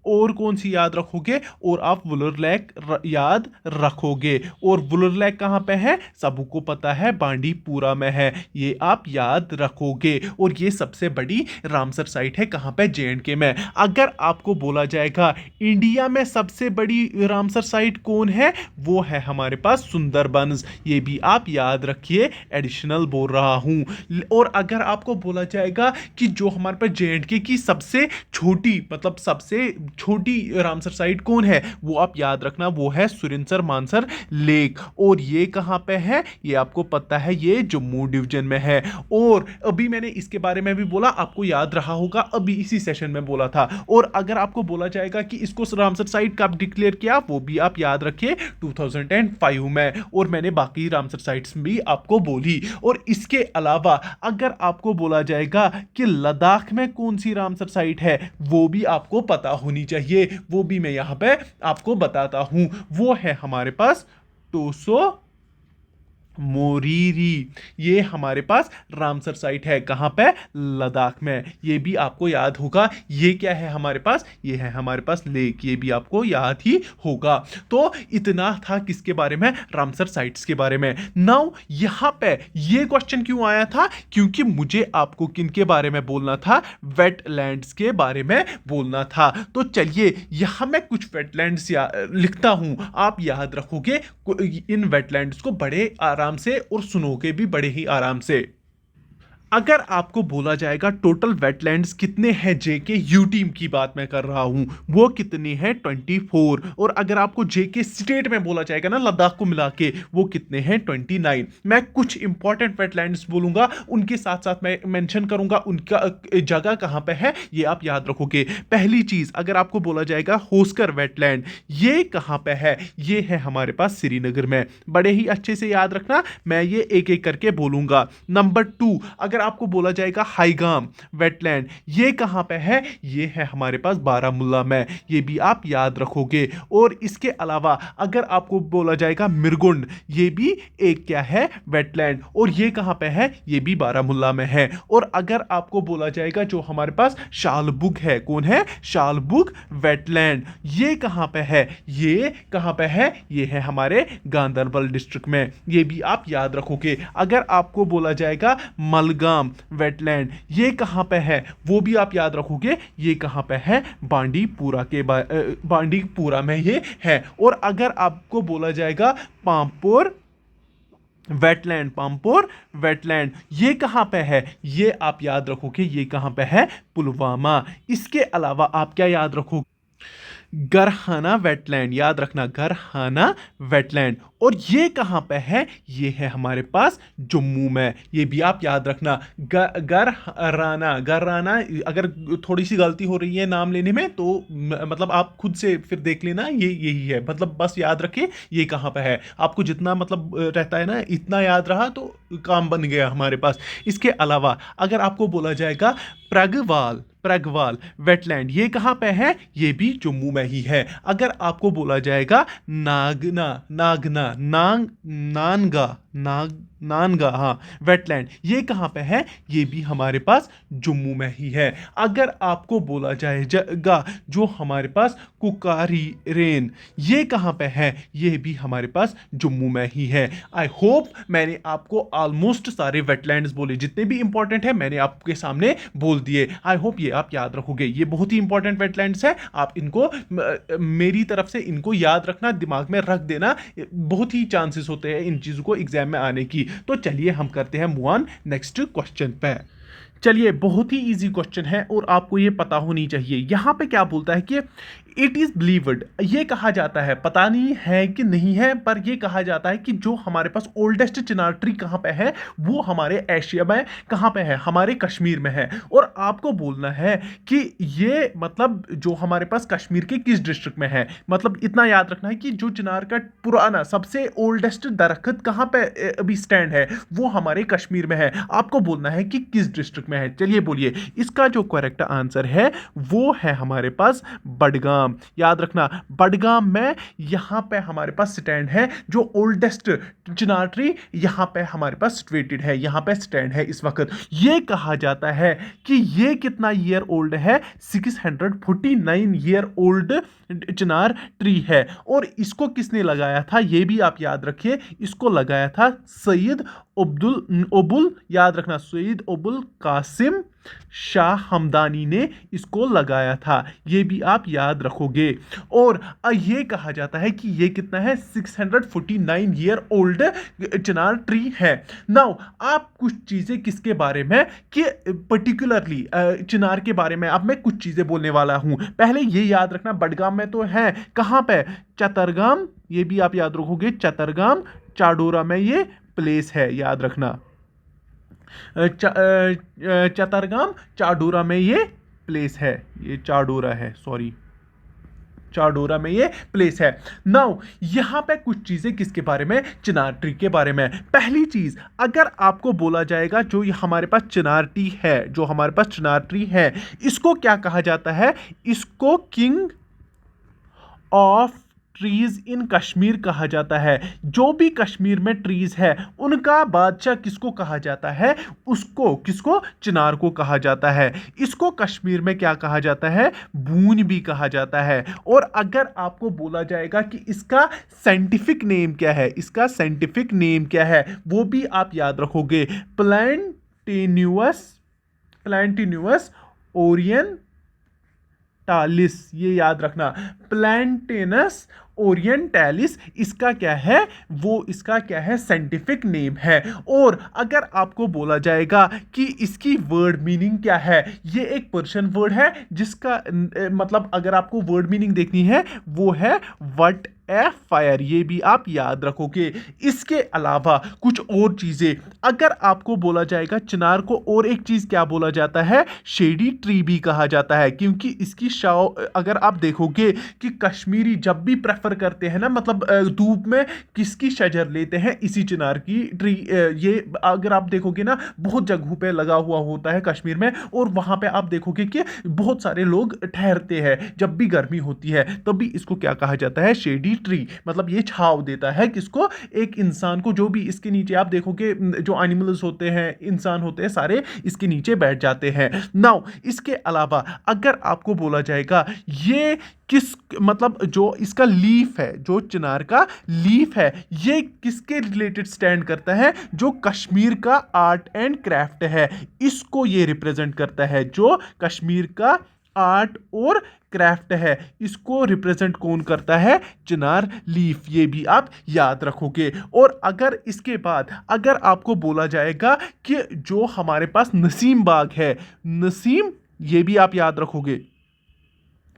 और कौन सी याद रखोगे? और आप वुलर लेक याद रखोगे। और वुलर लेक कहाँ पे है? सबको पता है बांडीपुरा में है, ये आप याद रखोगे। और ये सबसे बड़ी रामसर साइट है, कहाँ पे? J&K में। अगर आपको बोला जाएगा इंडिया में सबसे बड़ी रामसर साइट कौन है, वो है हमारे पास सुंदरबंस, ये भी आप याद रखिए, एडिशनल बोल रहा हूं। और अगर आपको बोला जाएगा कि जो हमारे पास J&K की सबसे छोटी, मतलब सबसे छोटी रामसर साइट कौन है, वो आप याद रखना, वो है सुरिनसर मानसर लेक। और ये कहां पे है? ये आपको पता है, ये जम्मू डिवीजन में है। और अभी मैंने इसके बारे में भी बोला, आपको याद रहा होगा, अभी इसी सेशन में बोला था। और अगर आपको बोला जाएगा कि इसको रामसर साइट कब डिक्लेयर किया, वो भी आप याद रखिए, 2005 में। और मैंने बाकी रामसर साइट्स भी आपको बोली। और इसके अलावा अगर आपको बोला जाएगा कि लद्दाख में कौन सी रामसर साइट है, वो भी आपको पता होनी चाहिए, वो भी मैं यहां पे आपको बताता हूं। वो है हमारे पास टोसो मोरीरी, ये हमारे पास रामसर साइट है, कहां पे? लद्दाख में। ये भी आपको याद होगा। ये क्या है हमारे पास? ये है हमारे पास लेक, ये भी आपको याद ही होगा। तो इतना था किसके बारे में? रामसर साइट्स के बारे में। नाउ यहां पे ये क्वेश्चन क्यों आया था? क्योंकि मुझे आपको किनके बारे में बोलना था? वेटलैंड्स के बारे में बोलना था। तो चलिए यहां मैं कुछ वेटलैंड्स लिखता हूं, आप याद रखोगे इन वेटलैंड्स को बड़े आराम से, और सुनोगे भी बड़े ही आराम से। अगर आपको बोला जाएगा टोटल वेटलैंड्स कितने हैं, जेके यू टीम की बात मैं कर रहा हूं, वो कितने हैं? 24। और अगर आपको जेके स्टेट में बोला जाएगा ना, लद्दाख को मिला के, वो कितने हैं? 29। मैं कुछ इंपॉर्टेंट वेटलैंड्स बोलूंगा, उनके साथ साथ मैं मेंशन करूंगा उनका जगह कहां पे है, ये आप याद रखोगे। पहली चीज, अगर आपको बोला जाएगा होस्कर वेटलैंड, ये कहां पे है? ये है हमारे पास श्रीनगर में। बड़े ही अच्छे से याद रखना, मैं ये एक एक करके बोलूंगा। नंबर 2, अगर आपको बोला जाएगा हाईगाम वेटलैंड, ये कहां पे है? ये है हमारे पास बारामुल्ला में, ये भी आप याद रखोगे। और इसके अलावा अगर आपको बोला जाएगा मिरगुंड, ये भी एक क्या है? वेटलैंड, और ये कहां पे है? ये भी बारामुल्ला में है। और अगर आपको बोला जाएगा जो हमारे पास शालबुग है, कौन है? शालबुग वेटलैंड, ये कहां पे है? ये कहां पे है? ये है हमारे गांधरबल डिस्ट्रिक्ट में, ये भी आप याद रखोगे। अगर आपको बोला जाएगा मलगाम वेटलैंड, ये कहां पे है? वो भी आप याद रखोगे, ये कहां पे है? बांडीपुरा में ये है। और अगर आपको बोला जाएगा पामपोर वेटलैंड, पामपोर वेटलैंड, ये कहां पे है? ये आप याद रखोगे, ये कहां पे है? पुलवामा। इसके अलावा आप क्या याद रखोगे? गरहाना वेटलैंड, याद रखना, गरहाना वेटलैंड। और ये कहां पे है? ये है हमारे पास जम्मू में, ये भी आप याद रखना। गरराना, गरराना, अगर थोड़ी सी गलती हो रही है नाम लेने में तो मतलब आप खुद से फिर देख लेना, ये यही है, मतलब बस याद रखिए ये कहां पे है। आपको जितना मतलब रहता है ना, इतना याद रहा तो काम बन गया हमारे पास। इसके अलावा अगर आपको बोला जाएगा प्रगवाल, प्रगवाल वेटलैंड, ये कहां पे है? ये भी जम्मू में ही है। अगर आपको बोला जाएगा नागना, नागना, नानगा, नानगा, हाँ, वेटलैंड, ये कहां पे है? ये भी हमारे पास जम्मू में ही है। अगर आपको बोला जाएगा जो हमारे पास कुकारी रेन, ये कहां पे है? ये भी हमारे पास जम्मू में ही है। आई होप मैंने आपको ऑलमोस्ट सारे वेटलैंड्स बोले, जितने भी इंपॉर्टेंट है मैंने आपके सामने बोल दिए। आई होप ये आप याद रखोगे, ये बहुत ही इंपॉर्टेंट वेटलैंड्स है, आप इनको मेरी तरफ से इनको याद रखना, दिमाग में रख देना, बहुत ही चांसेस होते हैं इन चीजों को एग्जाम में आने की। तो चलिए हम करते हैं मूव ऑन नेक्स्ट क्वेश्चन पे। चलिए, बहुत ही इजी क्वेश्चन है और आपको ये पता होनी चाहिए। यहां पे क्या बोलता है कि इट इज बिलीव्ड, ये कहा जाता है, पता नहीं है कि नहीं है, पर ये कहा जाता है कि जो हमारे पास ओल्डेस्ट चिनार ट्री कहां पे है, वो हमारे एशिया में कहां पे है? हमारे कश्मीर में है। और आपको बोलना है कि ये मतलब जो हमारे पास कश्मीर के किस डिस्ट्रिक्ट में है। मतलब इतना याद रखना है कि जो चिनार का पुराना सबसे ओल्डेस्ट दरख्त कहां पे अभी स्टैंड है, वो हमारे कश्मीर में है। आपको बोलना है कि किस डिस्ट्रिक्ट में है। चलिए बोलिए, इसका जो करेक्ट आंसर है वो है हमारे पास बडगाम। बडगाम, याद रखना बडगाम में यहाँ पे हमारे पास स्टैंड है, जो ओल्डेस्ट चिनार ट्री यहाँ पे हमारे पास सिचुएटेड है, यहाँ पे स्टैंड है इस वक्त। ये कहा जाता है कि ये कितना ईयर ओल्ड है, 649 ईयर ओल्ड चिनार ट्री है। और इसको किसने लगाया था ये भी आप याद रखिए, इसको लगाया था सैयद अबुल याद रखना सैयद अबुल कासिम शाह हमदानी ने इसको लगाया था, ये भी आप याद रखोगे। और ये कहा जाता है कि ये कितना है, 649 ईयर ओल्ड चिनार ट्री है। नाउ आप कुछ चीजें किसके बारे में कि पर्टिकुलरली चिनार के बारे में अब मैं कुछ चीजें बोलने वाला हूं। पहले ये याद रखना बडगाम में तो है, कहां पे, चतरगाम, ये भी आप याद रखोगे, चतरगाम चाडोरा में ये प्लेस है, याद रखना चतरगाम चाडोरा में ये प्लेस है, ये चाडोरा है, सॉरी चाडोरा में ये प्लेस है। नाउ यहां पे कुछ चीजें किसके बारे में, चिनार ट्री के बारे में। पहली चीज, अगर आपको बोला जाएगा जो ये हमारे पास चिनार ट्री है, जो हमारे पास चिनार ट्री है, इसको क्या कहा जाता है, इसको king of trees in Kashmir कहा जाता है। जो भी कश्मीर में ट्रीज है उनका बादशाह किसको कहा जाता है, उसको, किसको, चिनार को कहा जाता है। इसको कश्मीर में क्या कहा जाता है, बून भी कहा जाता है। और अगर आपको बोला जाएगा कि इसका साइंटिफिक नेम क्या है, इसका साइंटिफिक नेम क्या है, वो भी आप याद रखोगे, प्लांटिन्यूअस ओरिएंटालिस, ये याद रखना, प्लांटेनस ओरिएंटालिस इसका क्या है, वो इसका क्या है, साइंटिफिक नेम है। और अगर आपको बोला जाएगा कि इसकी वर्ड मीनिंग क्या है, ये एक पर्शियन वर्ड है जिसका मतलब अगर आपको वर्ड मीनिंग देखनी है वो है व्हाट ए फायर, ये भी आप याद रखोगे। इसके अलावा कुछ और चीजें, अगर आपको बोला जाएगा चिनार को और एक चीज क्या बोला जाता है, शेडी ट्री भी कहा जाता है, क्योंकि इसकी अगर आप देखोगे कि कश्मीरी जब भी प्रेफर करते हैं ना, मतलब धूप में किसकी शजर लेते हैं, इसी चिनार की ट्री। ये अगर आप देखोगे ना बहुत जगहों पे लगा हुआ होता है कश्मीर में, और वहां पे आप देखोगे कि बहुत सारे लोग ठहरते हैं जब भी गर्मी होती है, तभी इसको क्या कहा जाता है, शेडी ट्री। मतलब ये छाव देता है किसको, एक इंसान को, जो भी इसके नीचे आप देखोगे जो एनिमल्स होते हैं, इंसान होते हैं, सारे इसके नीचे बैठ जाते हैं। नाउ इसके अलावा अगर आपको बोला जाएगा ये किस, मतलब जो इसका लीफ है, जो चिनार का लीफ है, ये किसके रिलेटेड स्टैंड करता है, जो कश्मीर का आर्ट एंड क्राफ्ट है, इसको ये रिप्रेजेंट करता है। जो कश्मीर का आर्ट और क्राफ्ट है, इसको रिप्रेजेंट कौन करता है, चिनार लीफ, ये भी आप याद रखोगे। और अगर इसके बाद अगर आपको बोला जाएगा कि जो हमारे पास नसीम बाग है, नसीम, ये भी आप याद रखोगे,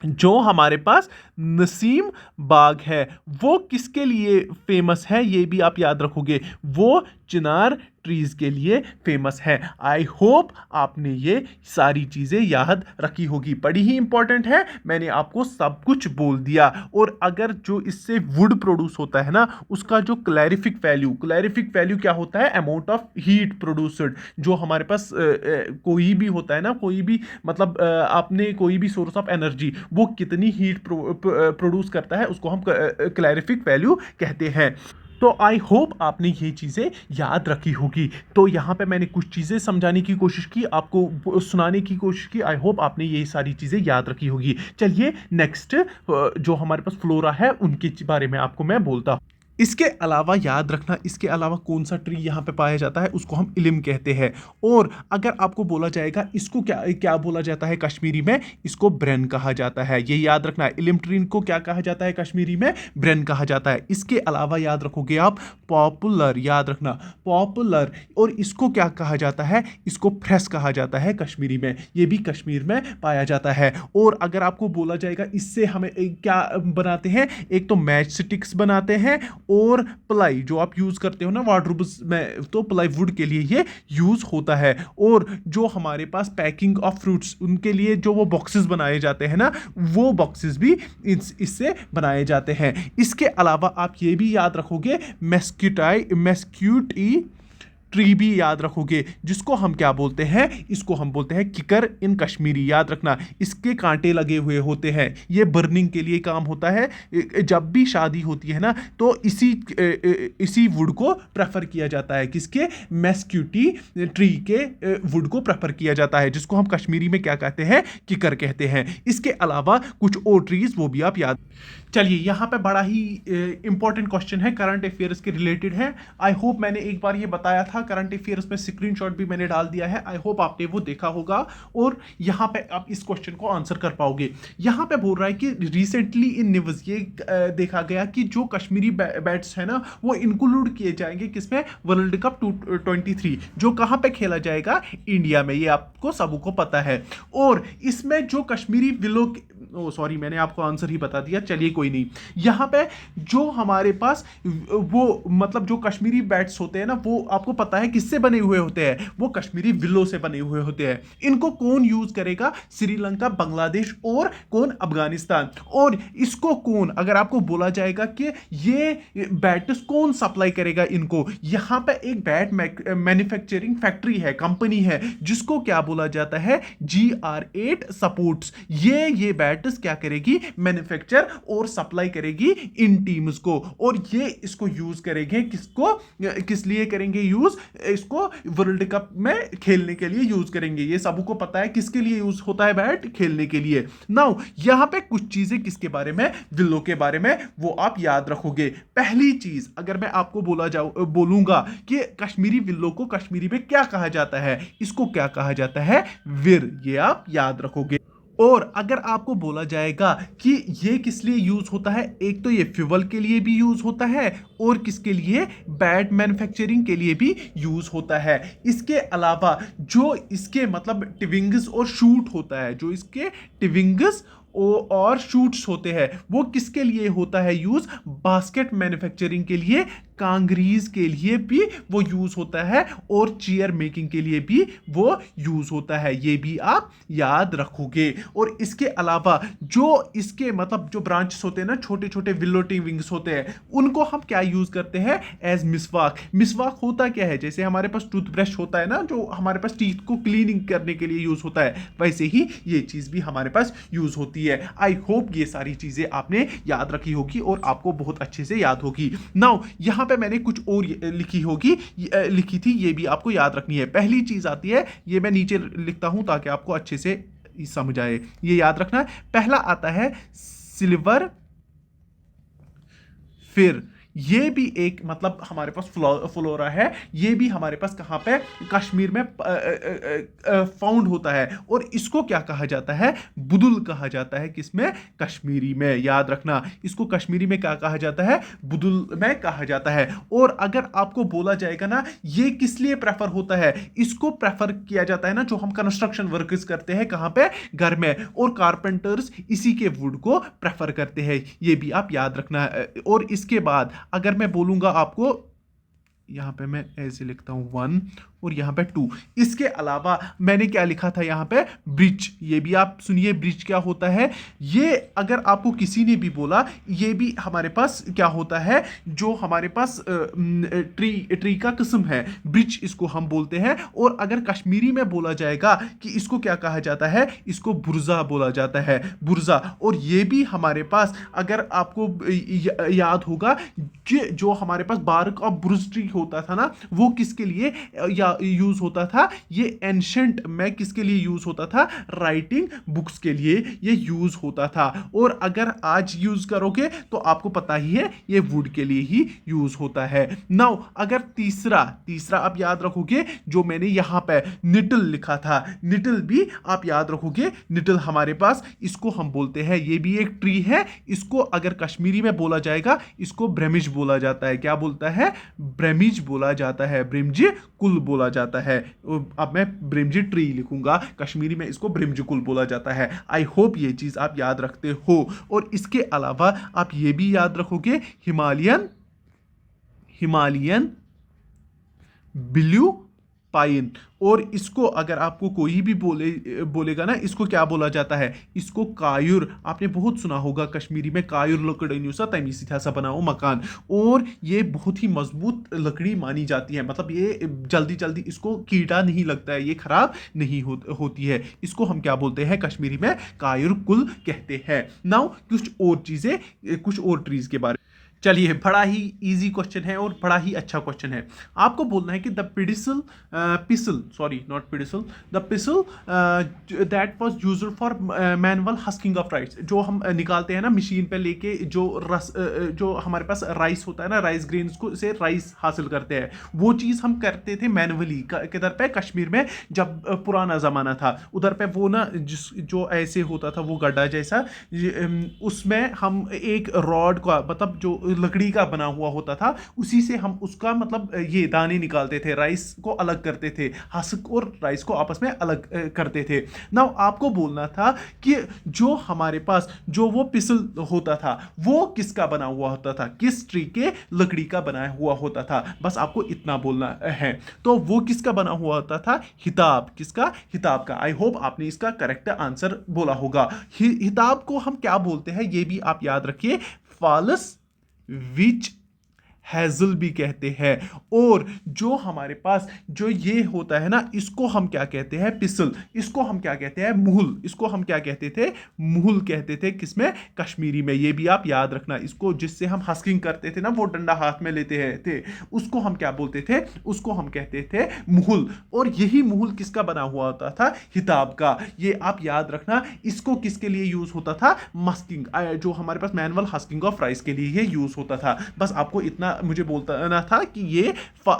जो हमारे पास नसीम बाग है वो किसके लिए फेमस है, ये भी आप याद रखोगे, वो चिनार ट्रीज के लिए फेमस है। आई होप आपने ये सारी चीजें याद रखी होगी, बड़ी ही इंपॉर्टेंट है, मैंने आपको सब कुछ बोल दिया। और अगर जो इससे वुड प्रोड्यूस होता है ना, उसका जो क्लैरिफिक वैल्यू क्या होता है, अमाउंट ऑफ हीट प्रोड्यूस्ड, जो हमारे पास कोई भी होता है ना, कोई भी मतलब आपने कोई भी सोर्स ऑफ एनर्जी, वो कितनी हीट प्रोड्यूस करता है, उसको हम क्लैरिफिक वैल्यू कहते हैं। तो आई होप आपने ये चीज़ें याद रखी होगी। तो यहाँ पे मैंने कुछ चीज़ें समझाने की कोशिश की, आपको सुनाने की कोशिश की, आई होप आपने ये सारी चीज़ें याद रखी होगी। चलिए नेक्स्ट जो हमारे पास फ्लोरा है उनके बारे में आपको मैं बोलता हूँ। इसके अलावा याद रखना, इसके अलावा कौन सा ट्री यहाँ पे पाया जाता है, उसको हम इलिम कहते हैं। और अगर आपको बोला जाएगा इसको क्या क्या बोला जाता है कश्मीरी में, इसको ब्रेन कहा जाता है, ये याद रखना। इलिम ट्री को क्या कहा जाता है कश्मीरी में, ब्रेन कहा जाता है। इसके अलावा याद रखोगे आप पॉपुलर, याद रखना पॉपुलर, और इसको क्या कहा जाता है, इसको फ्रेश कहा जाता है कश्मीरी में, ये भी कश्मीर में पाया जाता है। और अगर आपको बोला जाएगा इससे हमें क्या बनाते हैं, एक तो मैच स्टिक्स बनाते हैं, और प्लाई जो आप यूज करते हो ना वार्डरोब्स में, तो प्लाई वुड के लिए ये यूज होता है। और जो हमारे पास पैकिंग ऑफ फ्रूट्स, उनके लिए जो वो बॉक्सेस बनाए जाते हैं ना, वो बॉक्सेस भी इससे बनाए जाते हैं। इसके अलावा आप ये भी याद रखोगे ट्री भी याद रखोगे, जिसको हम क्या बोलते हैं, इसको हम बोलते हैं किकर इन कश्मीरी। याद रखना, इसके कांटे लगे हुए होते हैं, ये बर्निंग के लिए काम होता है। जब भी शादी होती है ना, तो इसी वुड को प्रेफर किया जाता है, किसके, मेस्क्यूटी ट्री के वुड को प्रेफर किया जाता है, जिसको हम कश्मीरी में क्या कहते हैं, किकर कहते हैं। इसके अलावा कुछ और ट्रीज वो भी आप याद। चलिए, यहाँ पे बड़ा ही इंपॉर्टेंट क्वेश्चन है, करंट अफेयर्स के रिलेटेड है। आई होप मैंने एक बार ये बताया था, करंट अफेयर्स में स्क्रीनशॉट भी मैंने डाल दिया है, आई होप आपने वो देखा होगा और यहाँ पे आप इस क्वेश्चन को आंसर कर पाओगे। यहाँ पे बोल रहा है कि रिसेंटली इन न्यूज़ ये देखा गया कि जो कश्मीरी बैट्स है ना, वो इंक्लूड किए जाएंगे किसमें, वर्ल्ड कप 2023, जो कहाँ पे खेला जाएगा, इंडिया में। ये आपको सबको पता है। और इसमें जो कश्मीरी विलो, ओ सॉरी, मैंने आपको आंसर ही बता दिया, चलिए कोई नहीं। यहाँ पे जो हमारे पास वो मतलब जो कश्मीरी बैट्स होते हैं ना, वो आपको पता है किससे बने हुए होते हैं, वो कश्मीरी विलो से बने हुए होते हैं। इनको कौन यूज करेगा, श्रीलंका, बांग्लादेश और कौन, अफगानिस्तान। और इसको कौन, अगर आपको बोला जाएगा कि ये बैट्स कौन सप्लाई करेगा इनको, यहाँ पे एक बैट मैन्युफैक्चरिंग फैक्ट्री है, कंपनी है, जिसको क्या बोला जाता है, GR8 सपोर्ट्स। ये बैट्स क्या करेगी, मैन्युफैक्चर और सप्लाई करेगी इन टीम्स को। और ये इसको यूज करेंगे, किसको, किस लिए करेंगे यूज, इसको वर्ल्ड कप में खेलने के लिए यूज करेंगे। ये सबको पता है किसके लिए यूज होता है बैट, खेलने के लिए। नाउ यहां पे कुछ चीजें किसके बारे में, विलो के बारे में, वो आप याद रखोगे। पहली चीज, अगर मैं आपको बोलूंगा कि कश्मीरी विलो को कश्मीरी में क्या कहा जाता है, इसको क्या कहा जाता है, विर, ये आप याद रखोगे। और अगर आपको बोला जाएगा कि ये किस लिए यूज होता है, एक तो ये फ्यूल के लिए भी यूज होता है और किसके लिए, बैट मैन्युफैक्चरिंग के लिए भी यूज होता है। इसके अलावा जो इसके मतलब टिविंग्स और शूट होता है, जो इसके टिविंग्स और शूट्स होते हैं, वो किसके लिए होता है यूज, बास्केट मैन्युफैक्चरिंग के लिए, कांग्रीज के लिए भी वो यूज होता है और चेयर मेकिंग के लिए भी वो यूज होता है। ये भी आप याद रखोगे। और इसके अलावा जो इसके मतलब जो ब्रांचेस होते हैं ना, छोटे छोटे विलोटी विंग्स होते हैं, उनको हम क्या यूज करते हैं, एज मिसवाक। मिसवाक होता क्या है, जैसे हमारे पास टूथब्रश होता है ना, जो हमारे पास टीथ को क्लीनिंग करने के लिए यूज होता है, वैसे ही ये चीज भी हमारे पास यूज होती है। आई होप ये सारी चीजें आपने याद रखी होगी और आपको बहुत अच्छे से याद होगी। नाउ यहां पे मैंने कुछ और लिखी थी, ये भी आपको याद रखनी है। पहली चीज आती है, ये मैं नीचे लिखता हूं ताकि आपको अच्छे से समझ आए, ये याद रखना है। पहला आता है सिल्वर, फिर ये भी एक मतलब हमारे पास फ्लोरा है, ये भी हमारे पास कहां पे, कश्मीर में फाउंड होता है। और इसको क्या कहा जाता है, बुदुल कहा जाता है, किसमें, कश्मीरी में। याद रखना, इसको कश्मीरी में क्या कहा जाता है, बुदुल में कहा जाता है। और अगर आपको बोला जाएगा ना, ये किस लिए प्रेफर होता है, इसको प्रेफर किया जाता है ना, जो हम कंस्ट्रक्शन वर्कर्स करते हैं, कहां पे, घर में, और कारपेंटर्स इसी के वुड को प्रेफर करते हैं। ये भी आप याद रखना है। और इसके बाद अगर मैं बोलूंगा आपको, यहां पे मैं ऐसे लिखता हूं 1 और यहां पे 2। इसके अलावा मैंने क्या लिखा था यहाँ पे, ब्रिज। ये भी आप सुनिए, ब्रिज क्या होता है। ये अगर आपको किसी ने भी बोला, ये भी हमारे पास क्या होता है, जो हमारे पास ट्री का किस्म है, ब्रिज इसको हम बोलते हैं। और अगर कश्मीरी में बोला जाएगा कि इसको क्या कहा जाता है, इसको बुर्जा बोला जाता है, बुर्जा। और ये भी हमारे पास, अगर आपको याद होगा कि जो हमारे पास बार्क ऑफ बुर्ज ट्री होता था ना, वो किसके लिए यूज होता था, ये एंशंट में किसके लिए यूज होता था, राइटिंग बुक्स के लिए ये यूज होता था। और अगर आज यूज करोगे तो आपको पता ही है, ये वुड के लिए ही यूज होता है। नाउ अगर तीसरा आप याद रखोगे, जो मैंने यहां पे निटल लिखा था, निटल भी आप याद रखोगे। निटल हमारे पास, इसको हम बोलते हैं, ये भी एक ट्री है। इसको अगर कश्मीरी में बोला जाएगा, इसको ब्रेमिज बोला जाता है। क्या बोलता है, ब्रेमिज बोला जाता है, ब्रिम्ज कुल बोला जाता है। अब मैं ब्रिम्ज ट्री लिखूंगा, कश्मीरी में इसको ब्रिम्ज कुल बोला जाता है। आई होप ये चीज आप याद रखते हो। और इसके अलावा आप ये भी याद रखोगे, हिमालयन ब्लू पाइन। और इसको अगर आपको कोई भी बोलेगा ना, इसको क्या बोला जाता है, इसको कायुर। आपने बहुत सुना होगा कश्मीरी में, कायुर लकड़न्यूसा तमीसी था सा बनाओ मकान। और ये बहुत ही मजबूत लकड़ी मानी जाती है, मतलब ये जल्दी जल्दी इसको कीड़ा नहीं लगता है, ये खराब नहीं होती है। इसको हम क्या बोलते हैं कश्मीरी में, कायुर कुल कहते हैं। नाउ कुछ और चीजें, कुछ और ट्रीज के बारे में। चलिए, बड़ा ही इजी क्वेश्चन है और बड़ा ही अच्छा क्वेश्चन है। आपको बोलना है कि the pedestal pestle sorry not pedestal, the pestle that was used for manual husking of rice. जो हम निकालते हैं ना मशीन पे लेके, जो जो हमारे पास राइस होता है ना, राइस ग्रेन्स को से राइस हासिल करते हैं, वो चीज़ हम करते थे मैनुअली किधर पे, कश्मीर में। जब पुराना ज़माना था उधर पे, वो ना जो ऐसे होता था वो गड्ढा जैसा, उसमें हम एक रॉड का, मतलब जो लकड़ी का बना हुआ होता था, उसी से हम उसका मतलब ये दाने निकालते थे, राइस को अलग करते थे, हस्क और राइस को आपस में अलग करते थे। नाउ आपको बोलना था कि जो हमारे पास जो वो पिसल होता था, वो किसका बना हुआ होता था, किस ट्री के लकड़ी का बनाया हुआ होता था, बस आपको इतना बोलना है। तो वो किसका बना हुआ होता था, हिताब। किसका, हिताब का। आई होप आपने इसका करेक्ट आंसर बोला होगा। हिताब को हम क्या बोलते हैं, ये भी आप याद रखिए, फालस विच हैजल भी कहते हैं। और जो हमारे पास जो ये होता है ना, इसको हम क्या कहते हैं, पिसल। इसको हम क्या कहते हैं, मुहुल। इसको हम क्या कहते थे, मुहुल कहते थे। किसमें, कश्मीरी में। ये भी आप याद रखना। इसको जिससे हम हस्किंग करते थे ना, वो डंडा हाथ में लेते थे, उसको हम क्या बोलते थे, उसको हम कहते थे मुहुल। और यही मुहुल किसका बना हुआ होता था, हिताब का। ये आप याद रखना। इसको किसके लिए यूज होता था, मस्किंग, जो हमारे पास मैनुअल हस्किंग ऑफ राइस के लिए ये यूज होता था। बस आपको इतना मुझे बोलता था कि ये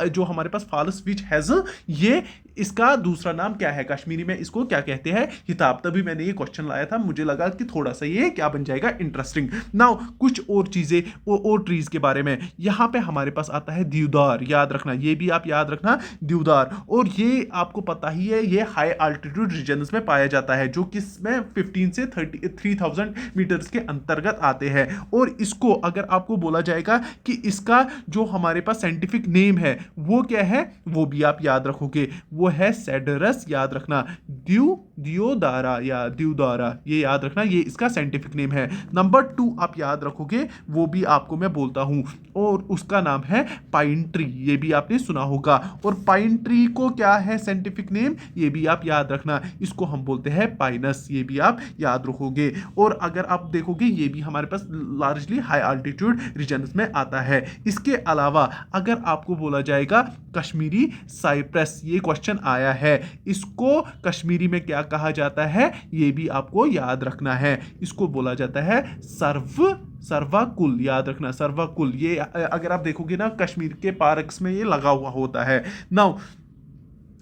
जो हमारे पास फालस विच हैजल, ये इसका दूसरा नाम क्या है, कश्मीरी में इसको क्या कहते हैं, हिताब। तभी मैंने ये क्वेश्चन लाया था, मुझे लगा कि थोड़ा सा ये क्या बन जाएगा, इंटरेस्टिंग। नाउ कुछ और चीजें और ट्रीज के बारे में। यहां पे हमारे पास आता है देवदार। याद रखना, ये भी आप याद रखना, देवदार। और ये आपको पता ही है, ये हाई अल्टीट्यूड रीजन्स में पाया जाता है, जो किसमें 15 से 3000 मीटर्स के अंतर्गत आते हैं। और इसको अगर आपको बोला जाएगा कि इसका जो हमारे पास साइंटिफिक नेम है वो क्या है, वो भी आप याद रखोगे, वो है सेडरस। याद रखना, दियोदारा या दियोदारा, ये याद रखना, ये इसका साइंटिफिक नेम है। नंबर 2 आप याद रखोगे, वो भी आपको मैं बोलता हूं, और उसका नाम है पाइन ट्री। ये भी आपने सुना होगा। और पाइन ट्री को क्या है साइंटिफिक नेम, ये भी आप याद रखना, इसको हम बोलते हैं पाइनस। ये भी आप याद रखोगे। और अगर आप देखोगे, ये भी हमारे पास लार्जली हाई अल्टीट्यूड रीजन्स में आता है। इसके अलावा अगर आपको बोला जाएगा कश्मीरी साइप्रस, ये क्वेश्चन आया है, इसको कश्मीरी में क्या कहा जाता है, ये भी आपको याद रखना है। इसको बोला जाता है सर्वाकुल। याद रखना, सर्वाकुल। ये अगर आप देखोगे ना, कश्मीर के पार्क्स में ये लगा हुआ होता है। नाउ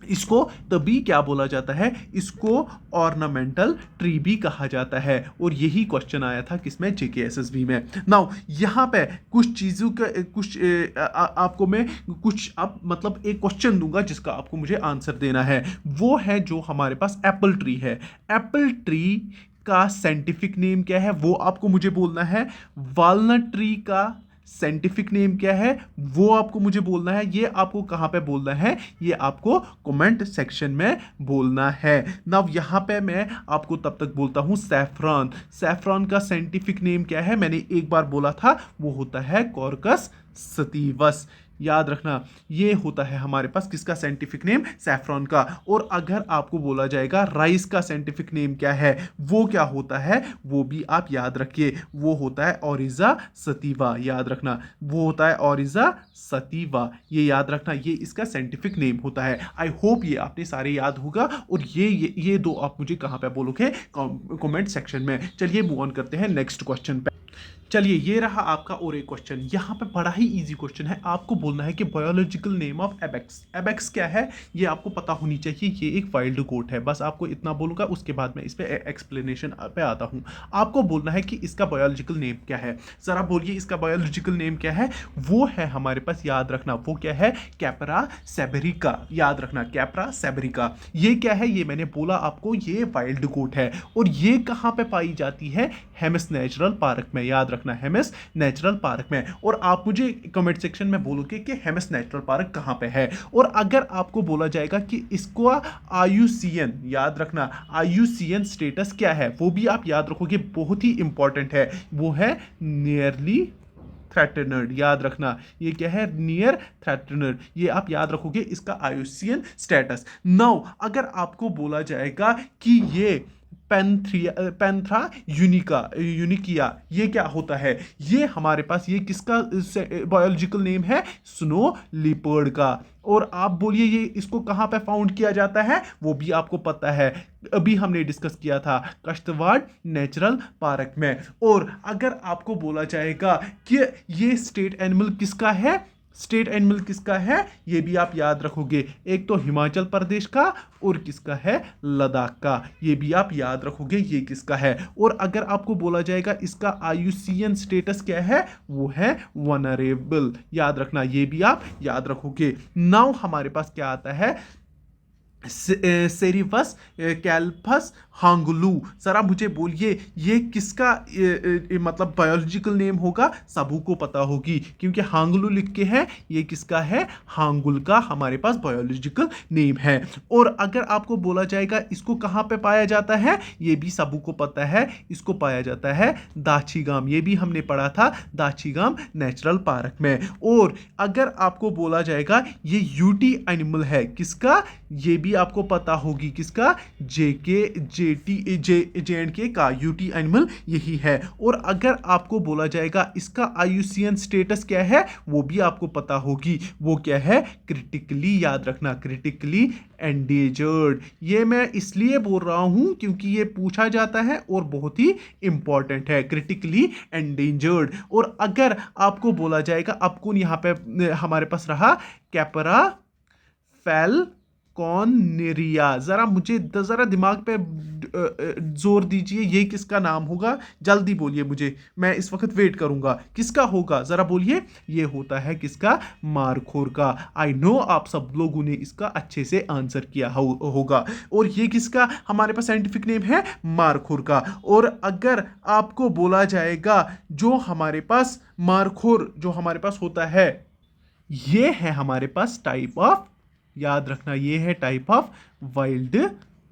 इसको तभी क्या बोला जाता है, इसको ऑर्नामेंटल ट्री भी कहा जाता है। और यही क्वेश्चन आया था किसमें, जेकेएसएसबी में। नाउ यहाँ पे कुछ चीज़ों का कुछ आपको मैं कुछ अब मतलब एक क्वेश्चन दूंगा जिसका आपको मुझे आंसर देना है। वो है जो हमारे पास एप्पल ट्री है, एप्पल ट्री का साइंटिफिक नेम क्या है, वो आपको मुझे बोलना है। वालनट ट्री का साइंटिफिक नेम क्या है, वो आपको मुझे बोलना है। ये आपको कहां पे बोलना है, ये आपको कमेंट सेक्शन में बोलना है। नाउ यहां पे मैं आपको तब तक बोलता हूं सैफरन। सैफरन का साइंटिफिक नेम क्या है, मैंने एक बार बोला था, वो होता है कॉर्कस सटीवस। याद रखना, ये होता है हमारे पास किसका साइंटिफिक नेम, सैफरन का। और अगर आपको बोला जाएगा राइस का साइंटिफिक नेम क्या है, वो क्या होता है, वो भी आप याद रखिए, वो होता है ओरिजा सतीवा। याद रखना, वो होता है ओरिजा सतीवा। ये याद रखना, ये इसका साइंटिफिक नेम होता है। आई होप ये आपने सारे याद होगा। और ये दो आप मुझे कहां पे बोलोगे, कमेंट सेक्शन में। चलिए मूव ऑन करते हैं नेक्स्ट क्वेश्चन पे। चलिए, ये रहा आपका और एक क्वेश्चन। यहाँ पे बड़ा ही इजी क्वेश्चन है। आपको बोलना है कि biological name of ibex. Ibex क्या है, ये आपको पता होनी चाहिए। ये एक वाइल्ड गोट है। बस आपको इतना बोलूंगा, उसके बाद मैं इस पे एक्सप्लेनेशन पे आता हूँ। आपको बोलना है कि इसका बायोलॉजिकल नेम क्या है। जरा बोलिए, इसका बायोलॉजिकल नेम क्या है। वो है हमारे पास, याद रखना, वो क्या है, कैपरा सेबरिका। याद रखना, कैपरा सेबरिका। ये क्या है, ये मैंने बोला आपको, ये वाइल्ड गोट है। और ये कहाँ पे पाई जाती है, हेमिस नेचुरल पार्क में। याद रखना हेमिस नेचुरल पार्क में। और आप मुझे कमेंट सेक्शन में बोलोगे कि हेमिस नेचुरल पार्क कहाँ पे है। और अगर आपको बोला जाएगा कि इसको IUCN, याद रखना IUCN स्टेटस क्या है, वो भी आप याद रखोगे, बहुत ही इंपॉर्टेंट है, वो है नियरली थ्रेटनड। याद रखना ये क्या है, नियर थ्रेटनड, ये आप याद रखोगे इसका IUCN स्टेटस। नाउ अगर आपको बोला जाएगा कि ये पैंथ्रा यूनिकिया ये क्या होता है, ये हमारे पास ये किसका बायोलॉजिकल नेम है, स्नो लिपर्ड का। और आप बोलिए ये इसको कहां पे फाउंड किया जाता है, वो भी आपको पता है, अभी हमने डिस्कस किया था कश्तवाड़ नेचुरल पार्क में। और अगर आपको बोला जाएगा कि ये स्टेट एनिमल किसका है, स्टेट एनिमल किसका है, ये भी आप याद रखोगे, एक तो हिमाचल प्रदेश का और किसका है, लद्दाख का, ये भी आप याद रखोगे ये किसका है। और अगर आपको बोला जाएगा इसका IUCN स्टेटस क्या है, वो है वनरेबल, याद रखना ये भी आप याद रखोगे। नाउ हमारे पास क्या आता है, सेरिफस कैल्पस हांगलू। जरा मुझे बोलिए ये किसका मतलब बायोलॉजिकल नेम होगा, सबू को पता होगी क्योंकि हांगलू लिख के है, ये किसका है, हांगुल का हमारे पास बायोलॉजिकल नेम है। और अगर आपको बोला जाएगा इसको कहाँ पे पाया जाता है, ये भी सबू को पता है, इसको पाया जाता है दाछीगाम, ये भी हमने पढ़ा था दाछीगाम नेचुरल पार्क में। और अगर आपको बोला जाएगा ये यूटी एनिमल है किसका, ये भी आपको पता होगी किसका, J&K का यूटी एनिमल यही है। और अगर आपको बोला जाएगा इसका IUCN स्टेटस क्या है, वो भी आपको पता होगी, वो क्या है, क्रिटिकली, याद रखना क्रिटिकली एंडेंजर्ड। ये मैं इसलिए बोल रहा हूं क्योंकि ये पूछा जाता है और बहुत ही इंपॉर्टेंट है, क्रिटिकली एंडेंजर्ड। और अगर आपको बोला जाएगा, अब कौन यहां पे हमारे पास रहा, कैपरा फैल्कोनेरिया, जरा मुझे जरा दिमाग पे जोर दीजिए, ये किसका नाम होगा, जल्दी बोलिए मुझे, मैं इस वक्त वेट करूंगा, किसका होगा, जरा बोलिए। ये होता है किसका, मारखोर का। आई नो आप सब लोगों ने इसका अच्छे से आंसर किया होगा। और ये किसका हमारे पास साइंटिफिक नेम है, मारखोर का। और अगर आपको बोला जाएगा जो हमारे पास मारखोर जो हमारे पास होता है, ये है हमारे पास टाइप ऑफ, याद रखना ये है टाइप ऑफ वाइल्ड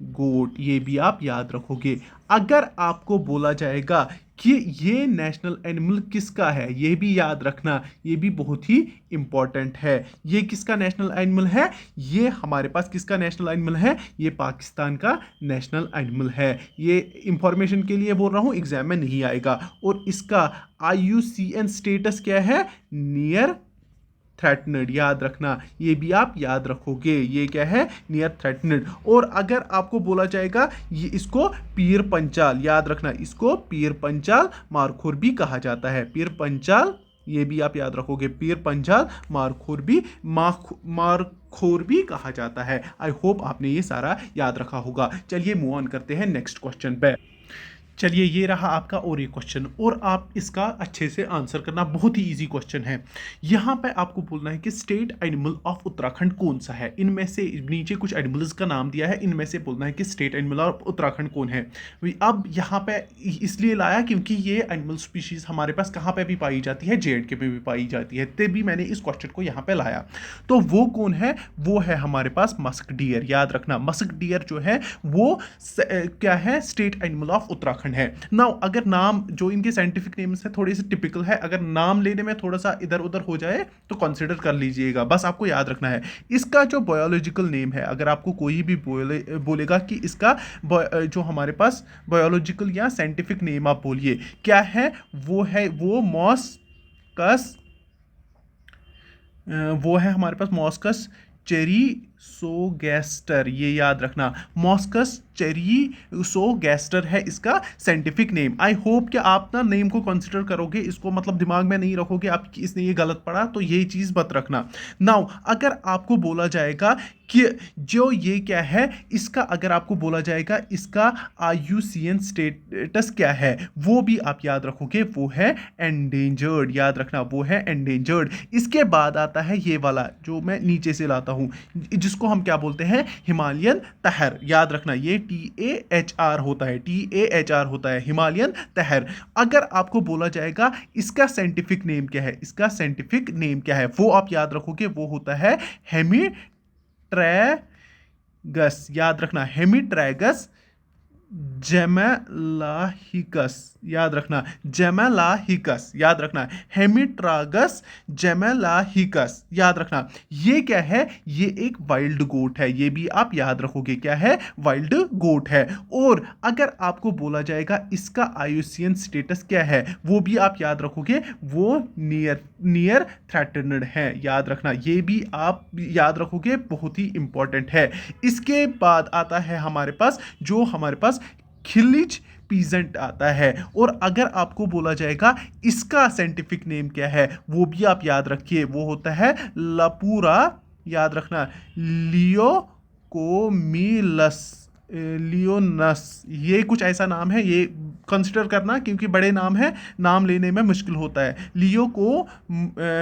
गोट, ये भी आप याद रखोगे। अगर आपको बोला जाएगा कि ये नेशनल एनिमल किसका है, ये भी याद रखना, ये भी बहुत ही इंपॉर्टेंट है, ये किसका नेशनल एनिमल है, ये हमारे पास किसका नेशनल एनिमल है, ये पाकिस्तान का नेशनल एनिमल है। ये इंफॉर्मेशन के लिए बोल रहा हूँ, एग्जाम में नहीं आएगा। और इसका IUCN स्टेटस क्या है, नियर थ्रेटनड, याद रखना ये भी आप याद रखोगे, ये क्या है, नियर थ्रेटनड। और अगर आपको बोला जाएगा ये इसको पीर पंचाल, याद रखना इसको पीर पंचाल मारखोर भी कहा जाता है, पीर पंचाल, ये भी आप याद रखोगे, पीर पंचाल मारखोर भी कहा जाता है। आई होप आपने ये सारा याद रखा होगा। चलिए मूव ऑन करते हैं नेक्स्ट क्वेश्चन पे। चलिए ये रहा आपका और ये क्वेश्चन, और आप इसका अच्छे से आंसर करना, बहुत ही इजी क्वेश्चन है। यहाँ पे आपको बोलना है कि स्टेट एनिमल ऑफ उत्तराखंड कौन सा है, इनमें से नीचे कुछ एनिमल्स का नाम दिया है, इनमें से बोलना है कि स्टेट एनिमल ऑफ उत्तराखंड कौन है। अब यहाँ पे इसलिए लाया क्योंकि ये एनिमल स्पीशीज हमारे पास कहाँ पे भी पाई जाती है, J&K में भी पाई जाती है, तभी मैंने इस क्वेश्चन को यहाँ पे लाया। तो वो कौन है, वो है हमारे पास मस्क डियर। याद रखना मस्क डियर जो है वो क्या है, स्टेट एनिमल ऑफ उत्तराखंड है। नाउ अगर नाम जो इनके साइंटिफिक नेम्स है थोड़े से टिपिकल है, अगर नाम लेने में थोड़ा सा इधर उधर हो जाए तो कंसीडर कर लीजिएगा, बस आपको याद रखना है। इसका जो बायोलॉजिकल नेम है, अगर आपको कोई भी बोलेगा कि इसका जो हमारे पास बायोलॉजिकल या साइंटिफिक नेम आप बोलिए क्या है, वो मॉस्कस, वो है हमारे पास मॉस्कस चेरिसोगैस्टर, ये याद रखना मॉस्कस चेरिसोगैस्टर है इसका साइंटिफिक नेम। आई होप कि आप ना नेम को कंसिडर करोगे, इसको मतलब दिमाग में नहीं रखोगे आप कि इसने ये गलत पढ़ा, तो ये चीज़ मत रखना। नाउ अगर आपको बोला जाएगा कि जो ये क्या है, इसका अगर आपको बोला जाएगा इसका IUCN स्टेटस क्या है, वो भी आप याद रखोगे, वो है एंडेंजर्ड, याद रखना वो है एंडेंजर्ड। इसके बाद आता है ये वाला जो मैं नीचे से लाता हूँ, जिसको जिसको हम क्या बोलते हैं, हिमालयन तहर। याद रखना ये TAHR होता है, TAHR होता है, हिमालयन तहर। अगर आपको बोला जाएगा इसका साइंटिफिक नेम क्या है, इसका साइंटिफिक नेम क्या है, वो आप याद रखोगे, वो होता है हेमीट्रैगस। याद रखना हेमीट्रैगस जेमेलाहिकस। याद रखना जेमेलाहिकस, याद रखना हेमिट्रागस जेमेलाहिकस। याद रखना ये क्या है, ये एक वाइल्ड गोट है, ये भी आप याद रखोगे क्या है, वाइल्ड गोट है। और अगर आपको बोला जाएगा इसका आयुसियन स्टेटस क्या है, वो भी आप याद रखोगे, वो नियर थ्रेटनड है। याद रखना ये भी आप याद रखोगे, बहुत ही इंपॉर्टेंट है। इसके बाद आता है हमारे पास खिलिज पीजेंट आता है। और अगर आपको बोला जाएगा इसका साइंटिफिक नेम क्या है, वो भी आप याद रखिए, वो होता है लपूरा। याद रखना लियोनस, ये कुछ ऐसा नाम है, ये कंसिडर करना क्योंकि बड़े नाम है, नाम लेने में मुश्किल होता है। लियो को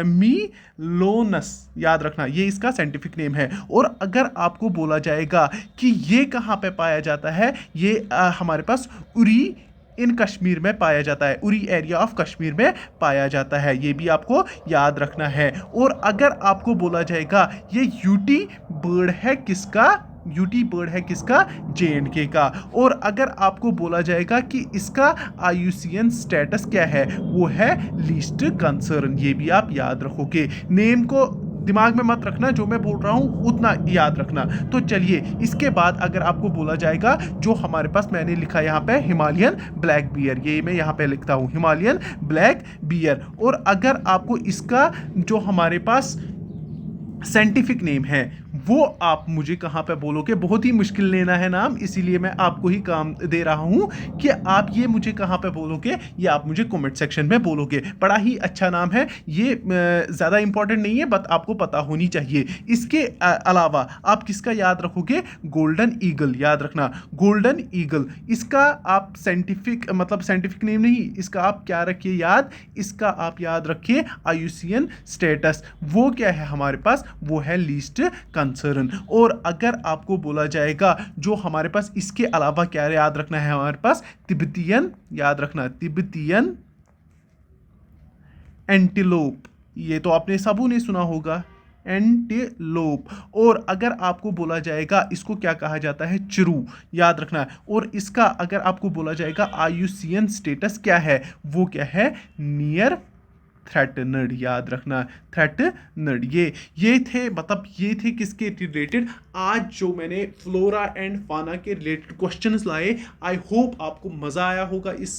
मीलोनस, याद रखना ये इसका साइंटिफिक नेम है। और अगर आपको बोला जाएगा कि ये कहाँ पे पाया जाता है, ये हमारे पास उरी इन कश्मीर में पाया जाता है, उरी एरिया ऑफ कश्मीर में पाया जाता है, ये भी आपको याद रखना है। और अगर आपको बोला जाएगा ये यूटी बर्ड है किसका, यूटी बर्ड है किसका, JNK का। और अगर आपको बोला जाएगा कि इसका आयुसियन स्टेटस क्या है, वो है लीस्ट कंसर्न, ये भी आप याद रखोगे। नेम को दिमाग में मत रखना, जो मैं बोल रहा हूं उतना याद रखना। तो चलिए इसके बाद अगर आपको बोला जाएगा, जो हमारे पास मैंने लिखा यहाँ पे हिमालयन ब्लैक बियर, ये मैं यहाँ पे लिखता हूँ हिमालयन ब्लैक बियर। और अगर आपको इसका जो हमारे पास साइंटिफिक नेम है वो आप मुझे कहाँ पे बोलोगे, बहुत ही मुश्किल लेना है नाम, इसीलिए मैं आपको ही काम दे रहा हूँ कि आप ये मुझे कहाँ पे बोलोगे, ये आप मुझे कमेंट सेक्शन में बोलोगे। बड़ा ही अच्छा नाम है ये, ज़्यादा इंपॉर्टेंट नहीं है, बट आपको पता होनी चाहिए। इसके अलावा आप किसका याद रखोगे, गोल्डन ईगल। याद रखना गोल्डन ईगल, इसका आप साइंटिफिक नेम नहीं, इसका आप क्या रखिए याद, इसका आप याद रखिए आयुसियन स्टेटस, वो क्या है हमारे पास, वो है लीस्ट कंसर्न। और अगर आपको बोला जाएगा जो हमारे पास इसके अलावा क्या याद रखना है, हमारे पास तिब्बतियन, याद रखना तिब्बतियन एंटीलोप, ये तो आपने सबों ने सुना होगा एंटीलोप। और अगर आपको बोला जाएगा इसको क्या कहा जाता है, चिरू। याद रखना। और इसका अगर आपको बोला जाएगा आयुसियन स्टेटस क्या है, वो क्या है, नियर थ्रेटनड। याद रखना थ्रेटनड। ये थे किसके रिलेटेड, आज जो मैंने फ्लोरा एंड फाना के रिलेटेड क्वेश्चंस लाए। आई होप आपको मजा आया होगा इस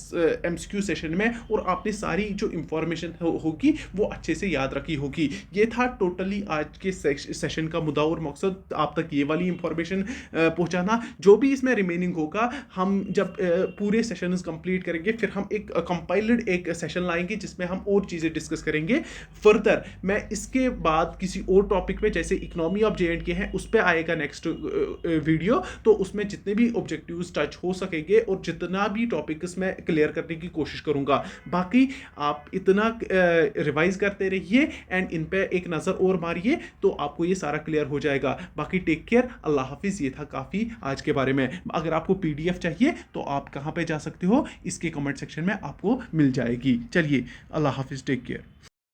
MCQ सेशन में, और आपने सारी जो इंफॉर्मेशन होगी वो अच्छे से याद रखी होगी। ये था टोटली आज के सेशन का मुद्दा और मकसद, आप तक ये वाली इंफॉर्मेशन पहुंचाना। जो भी इसमें रिमेनिंग होगा, हम जब पूरे सेशंस कंप्लीट करेंगे, फिर हम एक कंपाइल्ड एक सेशन लाएंगे जिसमें हम और चीजें डिस्कस करेंगे फर्दर। मैं इसके बाद किसी और टॉपिक पे, जैसे इकोनॉमी ऑफ JNK है, उस पे आएगा नेक्स्ट वीडियो, तो उसमें जितने भी ऑब्जेक्टिव्स टच हो सकेंगे और जितना भी टॉपिक्स मैं क्लियर करने की कोशिश करूंगा। बाकी आप इतना रिवाइज करते रहिए एंड इन पे एक नजर और मारिए, तो आपको ये सारा क्लियर हो जाएगा। बाकी टेक केयर, अल्लाह हाफिज। ये था काफी आज के बारे में। अगर आपको PDF चाहिए तो आप कहां पे जा सकते हो, इसके कमेंट सेक्शन में आपको मिल जाएगी। चलिए अल्लाह हाफिज, टेक केयर।